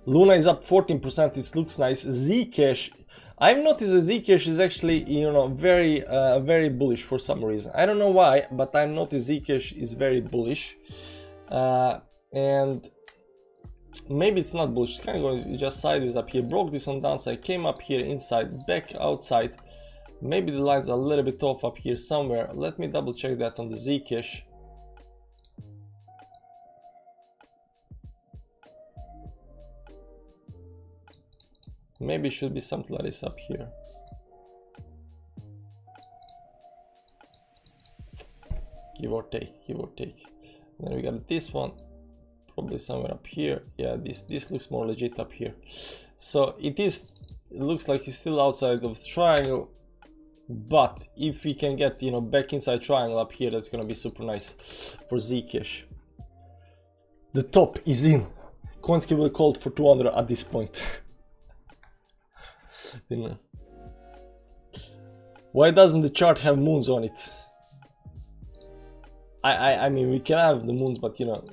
Luna is up 14%, it looks nice. Zcash, I've noticed that Zcash is actually, you know, very bullish for some reason. I don't know why, but I've noticed Zcash is very bullish. And maybe it's not bullish, it's kind of going just sideways up here. Broke this on downside, came up here inside, back outside. Maybe the lines are a little bit off up here somewhere. Let me double check that on the Zcash. Maybe it should be something like this up here. Give or take, give or take. Then we got this one, probably somewhere up here. Yeah, this looks more legit up here. So it looks like it's still outside of the triangle. But if we can get, you know, back inside triangle up here, that's gonna be super nice for Zcash. The top is in. Koinski will call for 200 at this point. You know. Why doesn't the chart have moons on it? I mean, we can have the moons, but you know,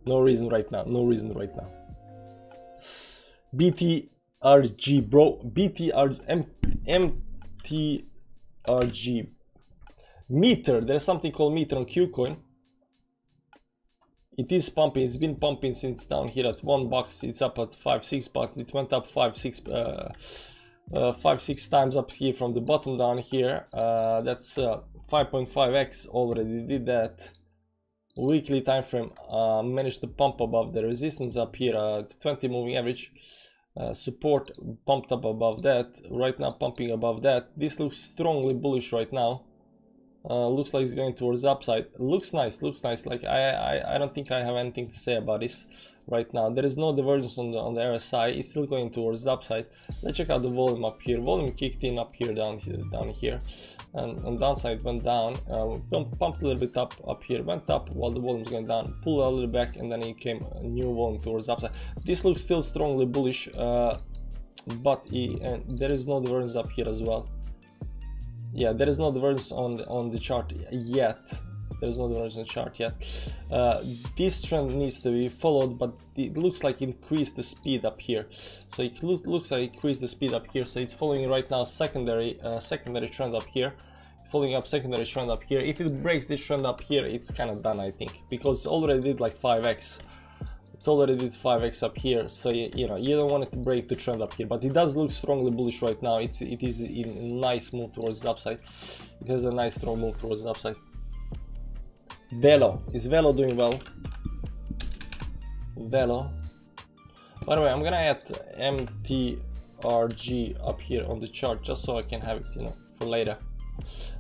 no reason right now. No reason right now. BTRG, bro. MTRG. Meter. There's something called Meter on Qcoin. It is pumping. It's been pumping since down here at $1. It's up at $5-6. It went up 5-6 times up here from the bottom down here. That's 5.5x already did that. Weekly time frame managed to pump above the resistance up here at 20 moving average. Support pumped up above that. Right now pumping above that. This looks strongly bullish right now. Looks like it's going towards the upside. Looks nice, looks nice. Like I don't think I have anything to say about this right now. There is no divergence on the RSI. It's still going towards the upside. Let's check out the volume up here. Volume kicked in up here, down here, and on downside went down. Pumped a little bit up here, went up while the volume's going down. Pulled a little back, and then it came a new volume towards the upside. This looks still strongly bullish, but there is no divergence up here as well. Yeah, there is no divergence on the chart yet. There is no divergence on the chart yet. This trend needs to be followed, but it looks like it increased the speed up here. So it looks like it increased the speed up here. So it's following right now secondary trend up here. It's following up secondary trend up here. If it breaks this trend up here, it's kind of done, I think, because it already did like 5x. It already did 5x up here, so you know, you don't want it to break the trend up here, but it does look strongly bullish right now. It is in a nice move towards the upside. It has a nice strong move towards the upside. Velo, is Velo doing well? Velo. By the way, I'm gonna add MTRG up here on the chart just so I can have it, you know, for later.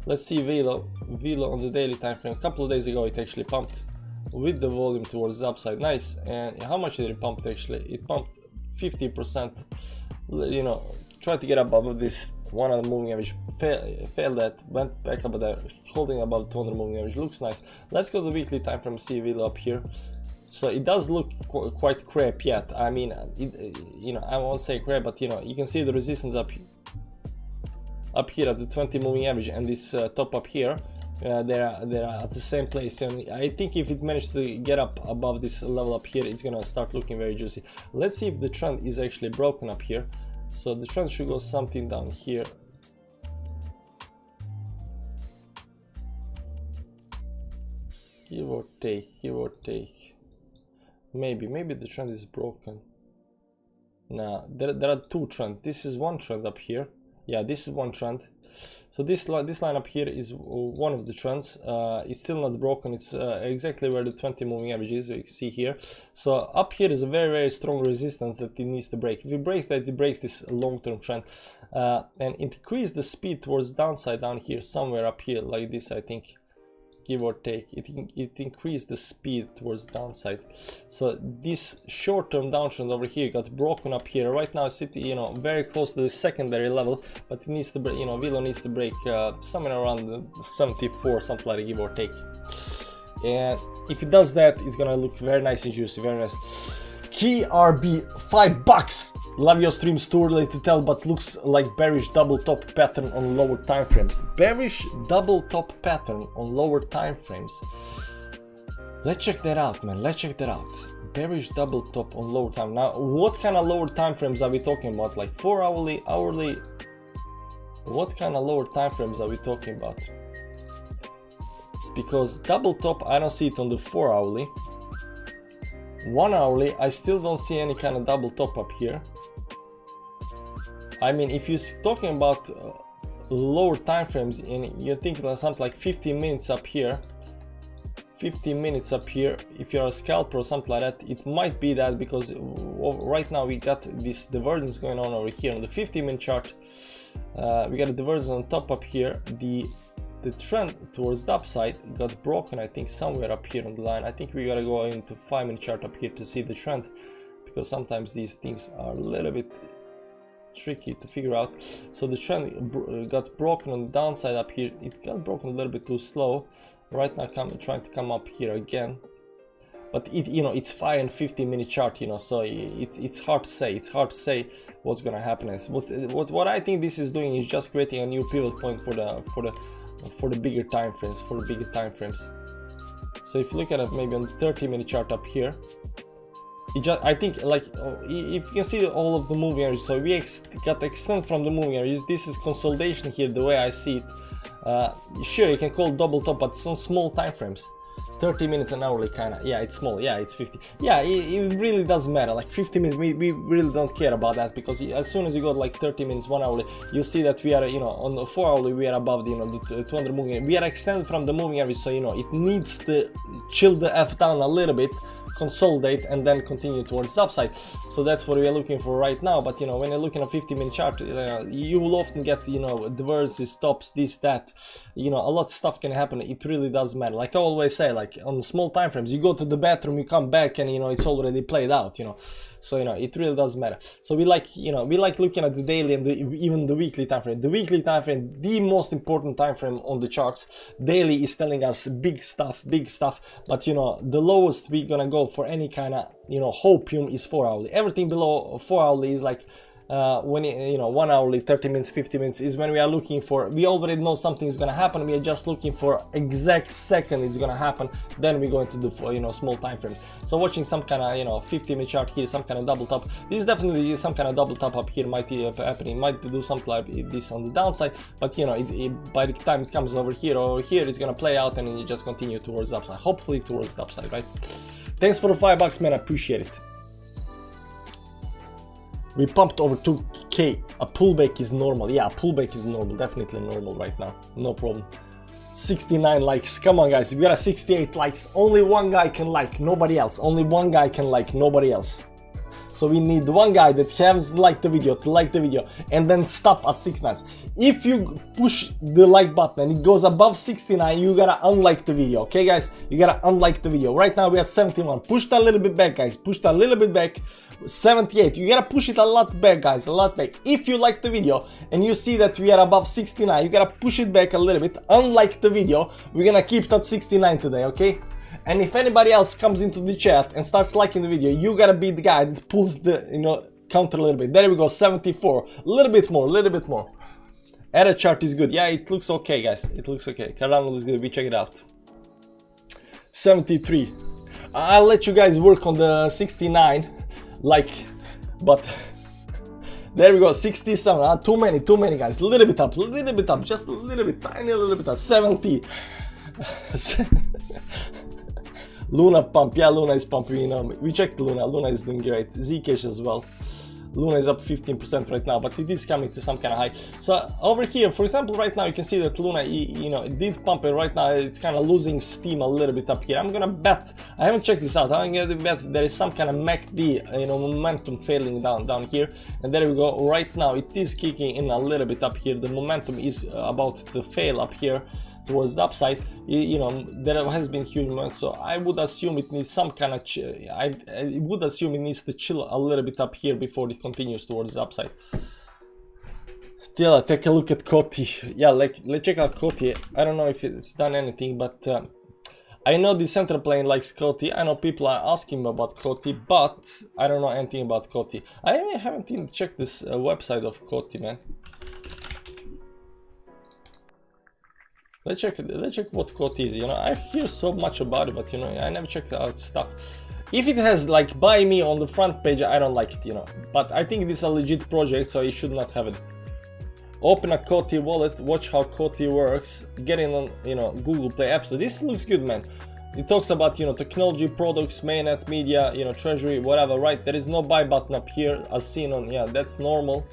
Let's see Velo on the daily time frame. A couple of days ago it actually pumped with the volume towards the upside. Nice. And how much did it pump actually? It pumped 50%. You know, tried to get above this 100 moving average, failed that, went back above there, holding above 200 moving average. Looks nice. Let's go to the weekly time frame, see Velo up here. So it does look quite crap yet. I mean, you know, I won't say crap, but you know, you can see the resistance up here at the 20 moving average, and this top up here. They're at the same place, and I think if it managed to get up above this level up here, it's gonna start looking very juicy. Let's see if the trend is actually broken up here. So the trend should go something down here. Give or take. Maybe the trend is broken. Now there are two trends. This is one trend up here. Yeah, this is one trend. So this line up here is one of the trends. It's still not broken. It's exactly where the 20 moving average is. So you can see here. So up here is a very strong resistance that it needs to break. If it breaks that, it breaks this long-term trend, and increase the speed towards downside down here, somewhere up here like this, I think, give or take. It increased the speed towards downside. So this short-term downtrend over here got broken up here. Right now it's sitting, you know, very close to the secondary level, but it needs to break, you know, Velo needs to break somewhere around 74, something like that, give or take. And if it does that, it's gonna look very nice and juicy, very nice. Key RB, $5. Love your streams, too early to tell, but looks like bearish double top pattern on lower time frames. Bearish double top pattern on lower time frames. Let's check that out, man. Let's check that out. Bearish double top on lower time. Now, what kind of lower time frames are we talking about? Like 4 hourly, hourly? What kind of lower time frames are we talking about? It's because double top, I don't see it on the 4 hourly. 1 hourly, I still don't see any kind of double top up here. I mean, if you're talking about lower time frames and you think that something like 15 minutes up here, 15 minutes up here, if you're a scalper or something like that, it might be that, because right now we got this divergence going on over here on the 15-minute chart. We got a divergence on top up here. The trend towards the upside got broken, I think, somewhere up here on the line. I think we gotta go into 5-minute chart up here to see the trend, because sometimes these things are a little bit tricky to figure out. So the trend got broken on the downside up here. It got broken a little bit too slow. Right now trying to come up here again, but it, you know, it's 5 and 15-minute chart, you know, so it's hard to say. It's hard to say what's gonna happen. What I think this is doing is just creating a new pivot point for the bigger time frames, So if you look at it maybe on the 30-minute chart up here, it just, I think, like, if you can see all of the moving areas, so we got extend from the moving areas. This is consolidation here, the way I see it. Sure, you can call double top, but some small time frames, 30 minutes an hourly kind of. Yeah, it's small. Yeah, it's 50. Yeah, it really doesn't matter. Like 50 minutes, we really don't care about that, because as soon as you got like 30 minutes, 1 hourly, you see that we are, you know, on the 4 hourly we are above the, you know, the 200 moving area. We are extended from the moving average, so you know it needs to chill the F down a little bit, consolidate, and then continue towards the upside. So that's what we are looking for right now. But you know, when you're looking at a 50-minute chart, you will often get, you know, divergences, stops, this, that, you know, a lot of stuff can happen. It really does matter. Like I always say, like on small time frames, you go to the bathroom, you come back, and you know it's already played out, you know. So you know it really does matter. So we like, you know, we like looking at the daily and even the weekly time frame. The weekly time frame, the most important time frame on the charts. Daily is telling us big stuff, but you know the lowest we're gonna go for any kind of, you know, hopium is 4 hourly. Everything below 4 hourly is like when you know 1 hourly, 30 minutes, 50 minutes is when we are looking for, we already know something is gonna happen. We are just looking for exact second it's gonna happen. Then we go into the, you know, small time frame. So watching some kind of, you know, 50-minute chart here, some kind of double top. This definitely is some kind of double top up here. Might be happening. Might do something like this on the downside, but you know, by the time it comes over here, it's gonna play out, and you just continue towards the upside. Hopefully towards the upside, right? Thanks for the $5, man. I appreciate it. We pumped over 2K. A pullback is normal. Yeah, a pullback is normal. Definitely normal right now. No problem. 69 likes. Come on, guys. We got a 68 likes. Only one guy can like, nobody else. Only one guy can like, nobody else. So we need one guy that has liked the video to like the video and then stop at 69. If you push the like button and it goes above 69, you gotta unlike the video, okay guys? You gotta unlike the video. Right now we are 71. Push that a little bit back, guys. Push that a little bit back. 78. You gotta push it a lot back, guys. A lot back. If you like the video and you see that we are above 69, you gotta push it back a little bit. Unlike the video. We're gonna keep that 69 today, okay? And if anybody else comes into the chat and starts liking the video, you gotta be the guy that pulls the, you know, counter a little bit. There we go, 74. A little bit more. Error chart is good. Yeah, it looks okay, guys. It looks okay. Cardano looks good. We check it out. 73. I'll let you guys work on the 69. Like, but there we go. 67. Too many, guys. A little bit up. Just a little bit, tiny little bit up. 70. Luna pump. Yeah, Luna is pumping. You know, we checked Luna. Luna is doing great. Zcash as well. Luna is up 15% right now, but it is coming to some kind of high. So over here, for example, right now you can see that Luna, you know, it did pump it. Right now it's kind of losing steam a little bit up here. I'm gonna bet, I haven't checked this out, I'm gonna bet there is some kind of MACD, you know, momentum failing down here. And there we go. Right now it is kicking in a little bit up here. The momentum is about to fail up here towards the upside. You know, there has been huge momentum, so I would assume it needs some kind of I would assume it needs to chill a little bit up here before it continues towards the upside. Yeah, take a look at Koti. Yeah, like, let's check out Koti. I don't know if it's done anything, but I know the central plane likes Koti. I know people are asking about Koti, but I don't know anything about Koti. I haven't even checked this website of Koti, man. Let's check what Koti is. You know, I hear so much about it, but you know, I never checked out stuff. If it has like buy me on the front page, I don't like it, you know. But I think this is a legit project, so you should not have it. Open a Koti wallet, watch how Koti works, get in on, you know, Google Play App Store. This looks good, man. It talks about, you know, technology, products, mainnet, media, you know, treasury, whatever, right? There is no buy button up here as seen on, yeah, that's normal.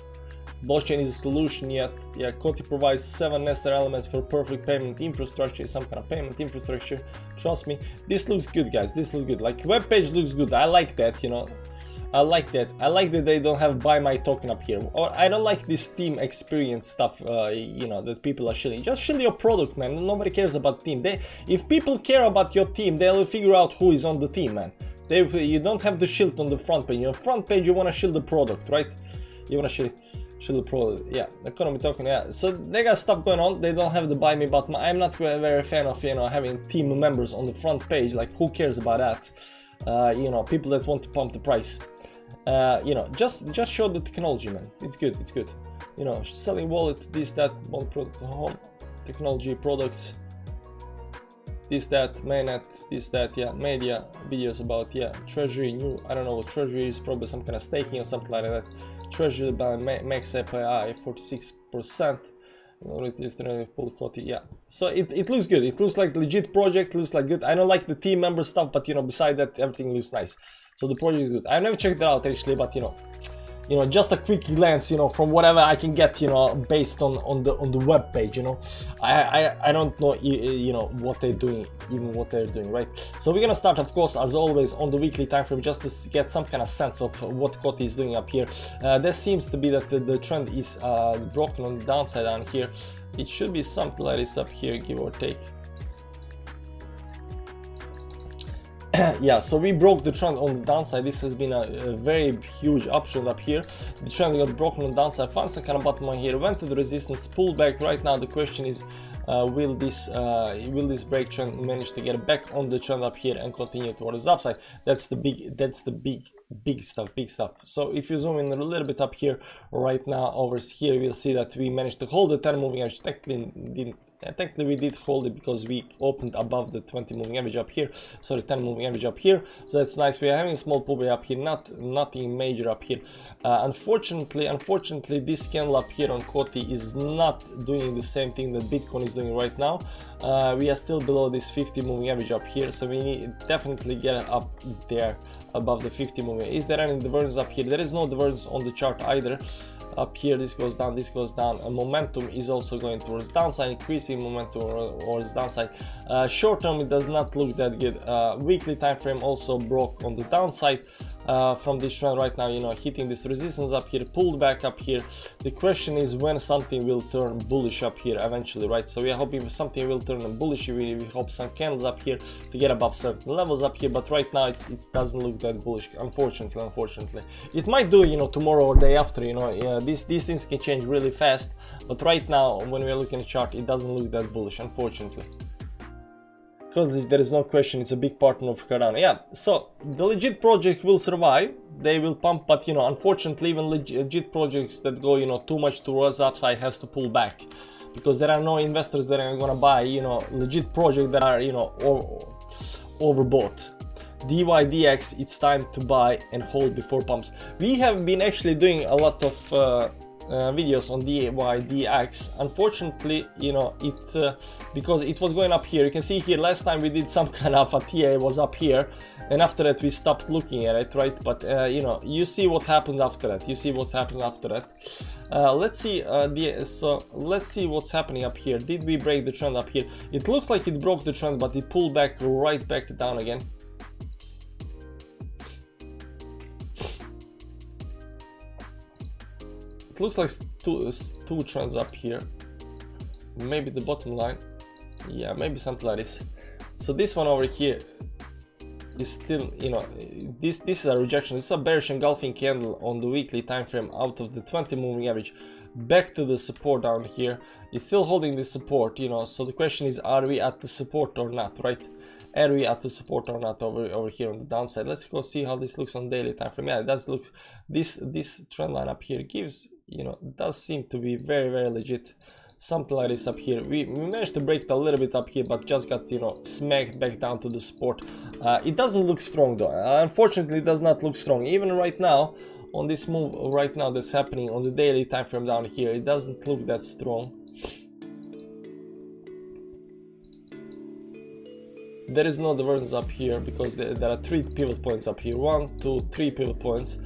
Blockchain is a solution yet. Yeah, Koti provides 7 necessary elements for perfect payment infrastructure, some kind of payment infrastructure. Trust me, this looks good, guys. This looks good. Like, web page looks good. I like that, you know. I like that. I like that they don't have buy my token up here. Or I don't like this team experience stuff, you know, that people are shilling. Just shill your product, man. Nobody cares about team. If people care about your team, they'll figure out who is on the team, man. You don't have the shield on the front page. On the front page, you want to shield the product, right? You want to shield the product. Yeah, economy token. Yeah, so they got stuff going on. They don't have the buy me button. I'm not very fan of, you know, having team members on the front page. Like, who cares about that? You know, people that want to pump the price. You know, just show the technology, man. It's good. It's good. You know, selling wallet, this, that, one product, home, technology, products, this, that, mainnet, this, that, yeah, media, videos about, yeah, treasury, new, I don't know what treasury is, probably some kind of staking or something like that. Treasury by max API 46%. Full Koti, yeah. So it looks good. It looks like legit project. Looks like good. I don't like the team member stuff, but you know, beside that, everything looks nice. So the project is good. I've never checked it out actually, but you know, just a quick glance, you know, from whatever I can get, you know, based on the web page, you know, I don't know, you know, what they're doing, even what they're doing, right? So we're gonna start, of course, as always, on the weekly time frame, just to get some kind of sense of what Koti is doing up here. There seems to be that the trend is broken on the downside down here. It should be something like this up here, give or take. Yeah, so we broke the trend on the downside. This has been a very huge uptrend up here. The trend got broken on the downside, found some kind of bottom line here, went to the resistance, pulled back. Right now the question is, will this break trend manage to get back on the trend up here and continue towards the upside? That's the big stuff. So if you zoom in a little bit up here right now, over here, we'll see that we managed to hold the 10 moving average. Technically we did hold it because we opened above the 20 moving average up here, sorry, 10 moving average up here. So that's nice. We are having a small pullback up here, nothing major up here. Unfortunately this candle up here on Koti is not doing the same thing that Bitcoin is doing right now. We are still below this 50 moving average up here, so we need definitely get up there above the 50 moving. Is there any divergence up here? There is no divergence on the chart either. Up here this goes down, this goes down, and momentum is also going towards downside, increasing momentum towards downside. Short term it does not look that good. Weekly time frame also broke on the downside from this trend right now, you know, hitting this resistance up here, pulled back up here. The question is when something will turn bullish up here eventually, right? So we are hoping something will turn bullish. We hope some candles up here to get above certain levels up here, but right now it doesn't look that bullish, unfortunately. It might do, you know, tomorrow or day after, you know. Yeah, these things can change really fast, but right now when we are looking at the chart, it doesn't look that bullish, unfortunately. Because there is no question, it's a big partner of Cardano. Yeah, so the legit project will survive, they will pump, but you know, unfortunately even legit projects that go, you know, too much towards the upside has to pull back, because there are no investors that are gonna buy, you know, legit projects that are, you know, overbought. DYDX, it's time to buy and hold before pumps. We have been actually doing a lot of videos on DYDX. Unfortunately, you know, because it was going up here. You can see here last time we did some kind of a TA, it was up here, and after that we stopped looking at it, right? But you know, you see what happened after that. You see what's happened after that. Let's see. So let's see what's happening up here. Did we break the trend up here? It looks like it broke the trend, but it pulled back right back down again. It looks like two trends up here. Maybe the bottom line. Yeah, maybe something like this. So this one over here is still, you know, this is a rejection. This is a bearish engulfing candle on the weekly time frame out of the 20 moving average back to the support down here. It's still holding the support, you know. So the question is, are we at the support or not, right? Are we at the support or not over here on the downside? Let's go see how this looks on daily time frame. Yeah, it does look, this trend line up here gives, you know, does seem to be very, very legit. Something like this up here. We managed to break it a little bit up here, but just got, you know, smacked back down to the support. It doesn't look strong though. Unfortunately, it does not look strong. Even right now, on this move right now that's happening on the daily time frame down here, it doesn't look that strong. There is no divergence up here because there are 3 pivot points up here. 1, 2, 3 pivot points.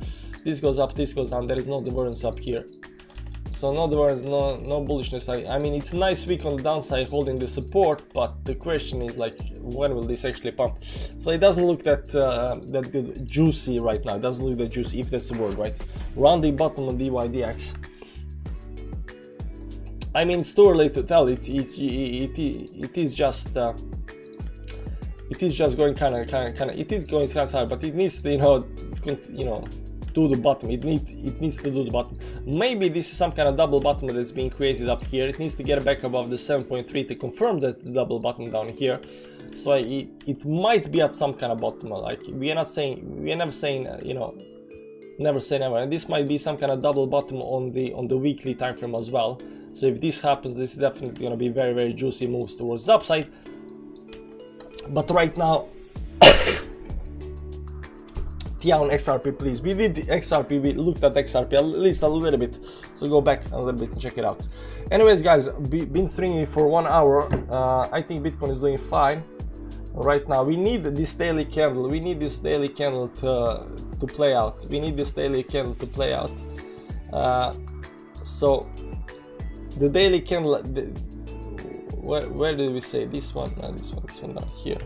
This goes up, this goes down. There is no divergence up here. So no divergence, no bullishness. I mean, it's a nice week on the downside holding the support, but the question is like, when will this actually pump? So it doesn't look that that good, juicy right now. It doesn't look that juicy, if that's the word, right? Rounding bottom on DYDX. I mean, it's too early to tell. It is just going kind of. It is going kind of high, but it needs to, you know, do the bottom. It needs to do the bottom. Maybe this is some kind of double bottom that's being created up here. It needs to get back above the 7.3 to confirm that double bottom down here. So it might be at some kind of bottom. Like, we are never saying, you know, never say never. And this might be some kind of double bottom on the weekly time frame as well. So if this happens, this is definitely going to be very, very juicy moves towards the upside. But right now, TIA on XRP, please. We did XRP, we looked at XRP at least a little bit, so go back a little bit and check it out. Anyways, guys, been streaming for 1 hour. I think Bitcoin is doing fine right now. We need this daily candle. We need this daily candle to play out. We need this daily candle to play out. So the daily candle. Where did we say this one? No, this one down here.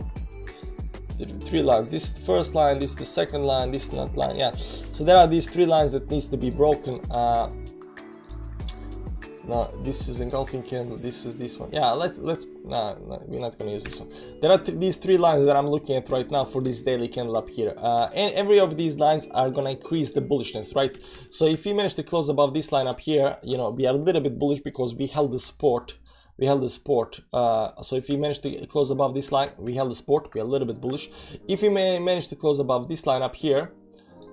The 3 lines. This is the first line, this is the second line, this is not line. Yeah. So there are these 3 lines that needs to be broken. No, this is engulfing candle. This is this one. Yeah, let's. No, we're not gonna use this one. There are these 3 lines that I'm looking at right now for this daily candle up here. And every of these lines are gonna increase the bullishness, right? So if we manage to close above this line up here, you know, we are a little bit bullish because we held the support. So if we manage to close above this line, we held the support, we are a little bit bullish. If we manage to close above this line up here,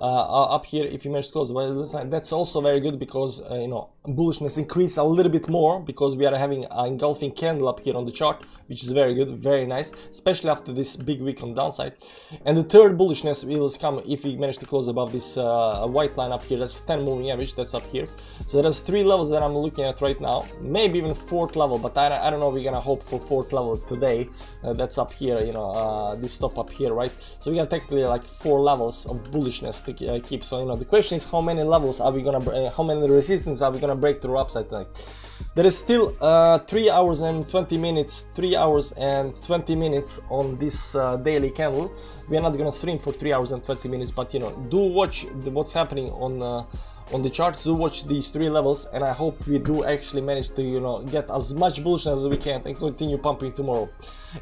if you manage to close above this line, that's also very good because you know, bullishness increase a little bit more because we are having an engulfing candle up here on the chart, which is very good, very nice, especially after this big week on the downside. And the third bullishness will come if we manage to close above this white line up here. That's 10 moving average, that's up here. So there's 3 levels that I'm looking at right now, maybe even 4th level, but I don't know, we're gonna hope for 4th level today. That's up here, you know, this top up here, right? So we got technically like 4 levels of bullishness to keep. So, you know, the question is, how many levels are we gonna how many resistance are we gonna break through upside tonight? There is still 3 hours and 20 minutes on this daily candle. We are not gonna stream for 3 hours and 20 minutes, but you know, do watch what's happening on the charts. Do watch these 3 levels, and I hope we do actually manage to, you know, get as much bullishness as we can and continue pumping tomorrow.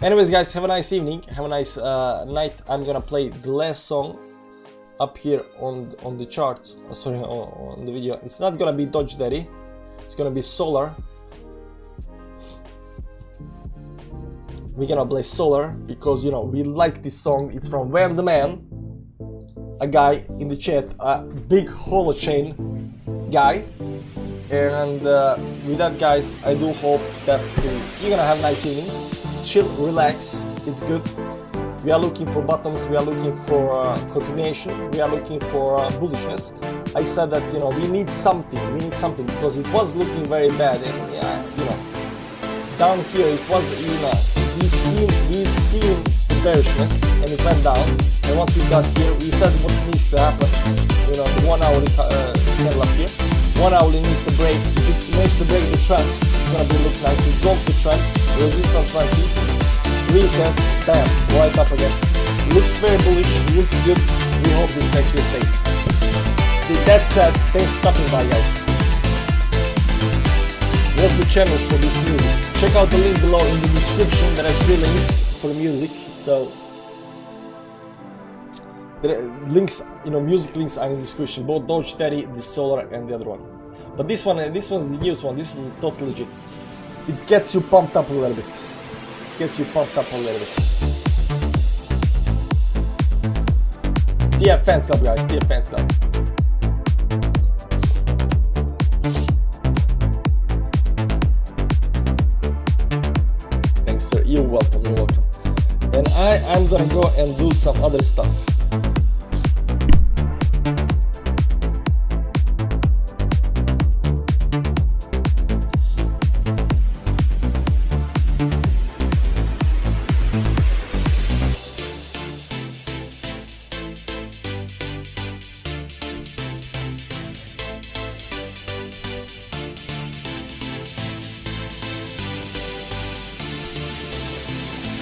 Anyways, guys, have a nice evening, have a nice night. I'm gonna play the last song up here on the charts, sorry, on the video. It's not gonna be Dodge Daddy, it's gonna be Solar. We're gonna play Solar because, you know, we like this song. It's from Wham the Man, a guy in the chat, a big holochain guy. And with that, guys, I do hope that you're gonna have a nice evening, chill, relax, it's good. we are looking for bottoms, we are looking for continuation, we are looking for bullishness. I said that, you know, we need something because it was looking very bad, and yeah, you know, down here it was, you know, we've seen bearishness and it went down, and once we got here we said what needs to happen, you know, the 1 hourly candle up here, 1 hourly needs to break. If it makes to break the trend, it's gonna be look nice. We broke the trend, resistance 20, retest, bam, right up again. Looks very bullish, looks good. We hope this actually stays. That said, thanks for stopping by, guys. What's the channel for this music? Check out the link below in the description. There are 3 links for the music. So the links, you know, music links are in the description. Both Doge Steady, the Solar, and the other one. But this one's the used one. This is totally legit. It gets you pumped up a little bit. TF fans club, guys. TF fans club. Thanks, sir. You're welcome. You're welcome. And I'm gonna go and do some other stuff.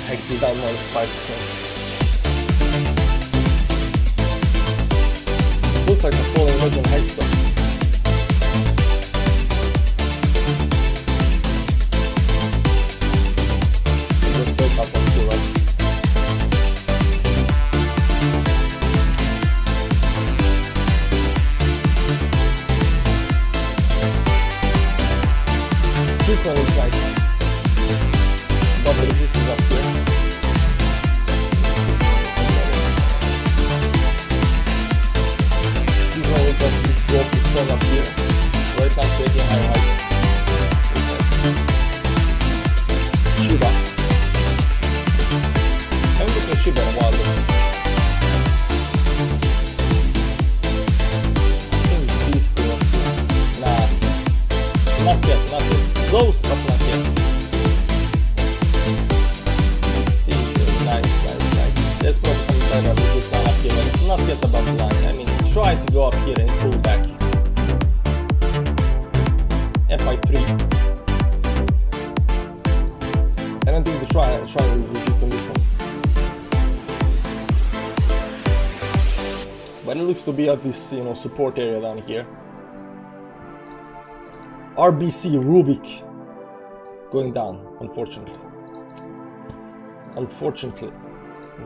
Hex is down -5%. Looks like a falling wedge on Hex though. Just break up on 2, right? Super looks nice. Got the resistance up here. Drop this one up here. Right now creating high highs. Shiba. I haven't looked at Shiba in a while though. I think it's these 2 up here. Nah. Not yet. Close, but not yet. See, nice. There's probably some better legit one up here, but it's not yet above the line. I mean, try to go up here and pull back. FI3. I don't think the trial is legit on this one. But it looks to be at this, you know, support area down here. RBC Rubik going down, unfortunately.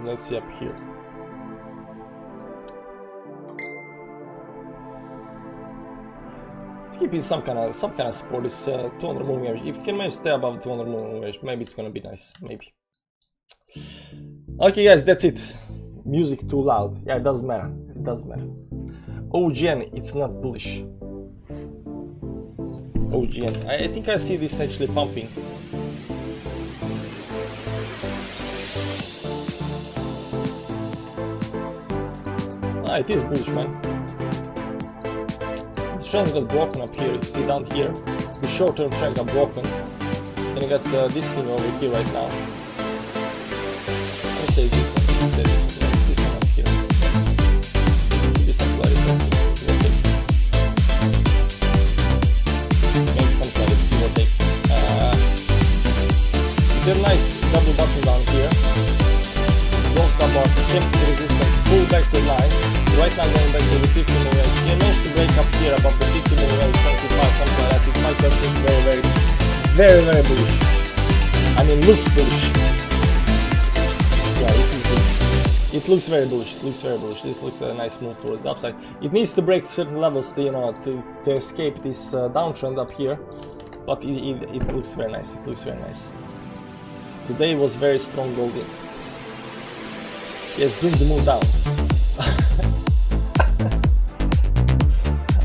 Let's see up here. Let's keep it some kind of support. This 200 moving average. If you can manage to stay above 200 moving average, maybe it's gonna be nice. Maybe. Okay, guys, that's it. Music too loud. Yeah, it doesn't matter. OGN, it's not bullish. OGN. I think I see this actually pumping. Ah, it is bullish, man. The trend got broken up here. You see down here, the short-term trend got broken. And you got this thing over here right now. Let's say this one. This one up here. Maybe some clarity. Maybe some clarity, give or take. They're nice double bottom down here. Broke the bottom, came to the resistance, pulled back the lines. Right now going back to the 50 moving average. He managed to break up here above the 50 moving average, 75, something like that. It might have been very bullish. I mean, looks bullish. Yeah, it is bullish. It looks very bullish. This looks like a nice move towards the upside. It needs to break certain levels to, you know, to escape this downtrend up here. But it looks very nice. Today was very strong gold in. Yes, bring the moon down.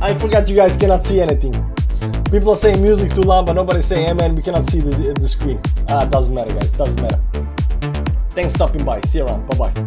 I forgot you guys cannot see anything. People are saying music too loud, but nobody's saying, hey man, we cannot see the screen. Doesn't matter, guys, doesn't matter. Thanks for stopping by. See you around. Bye bye.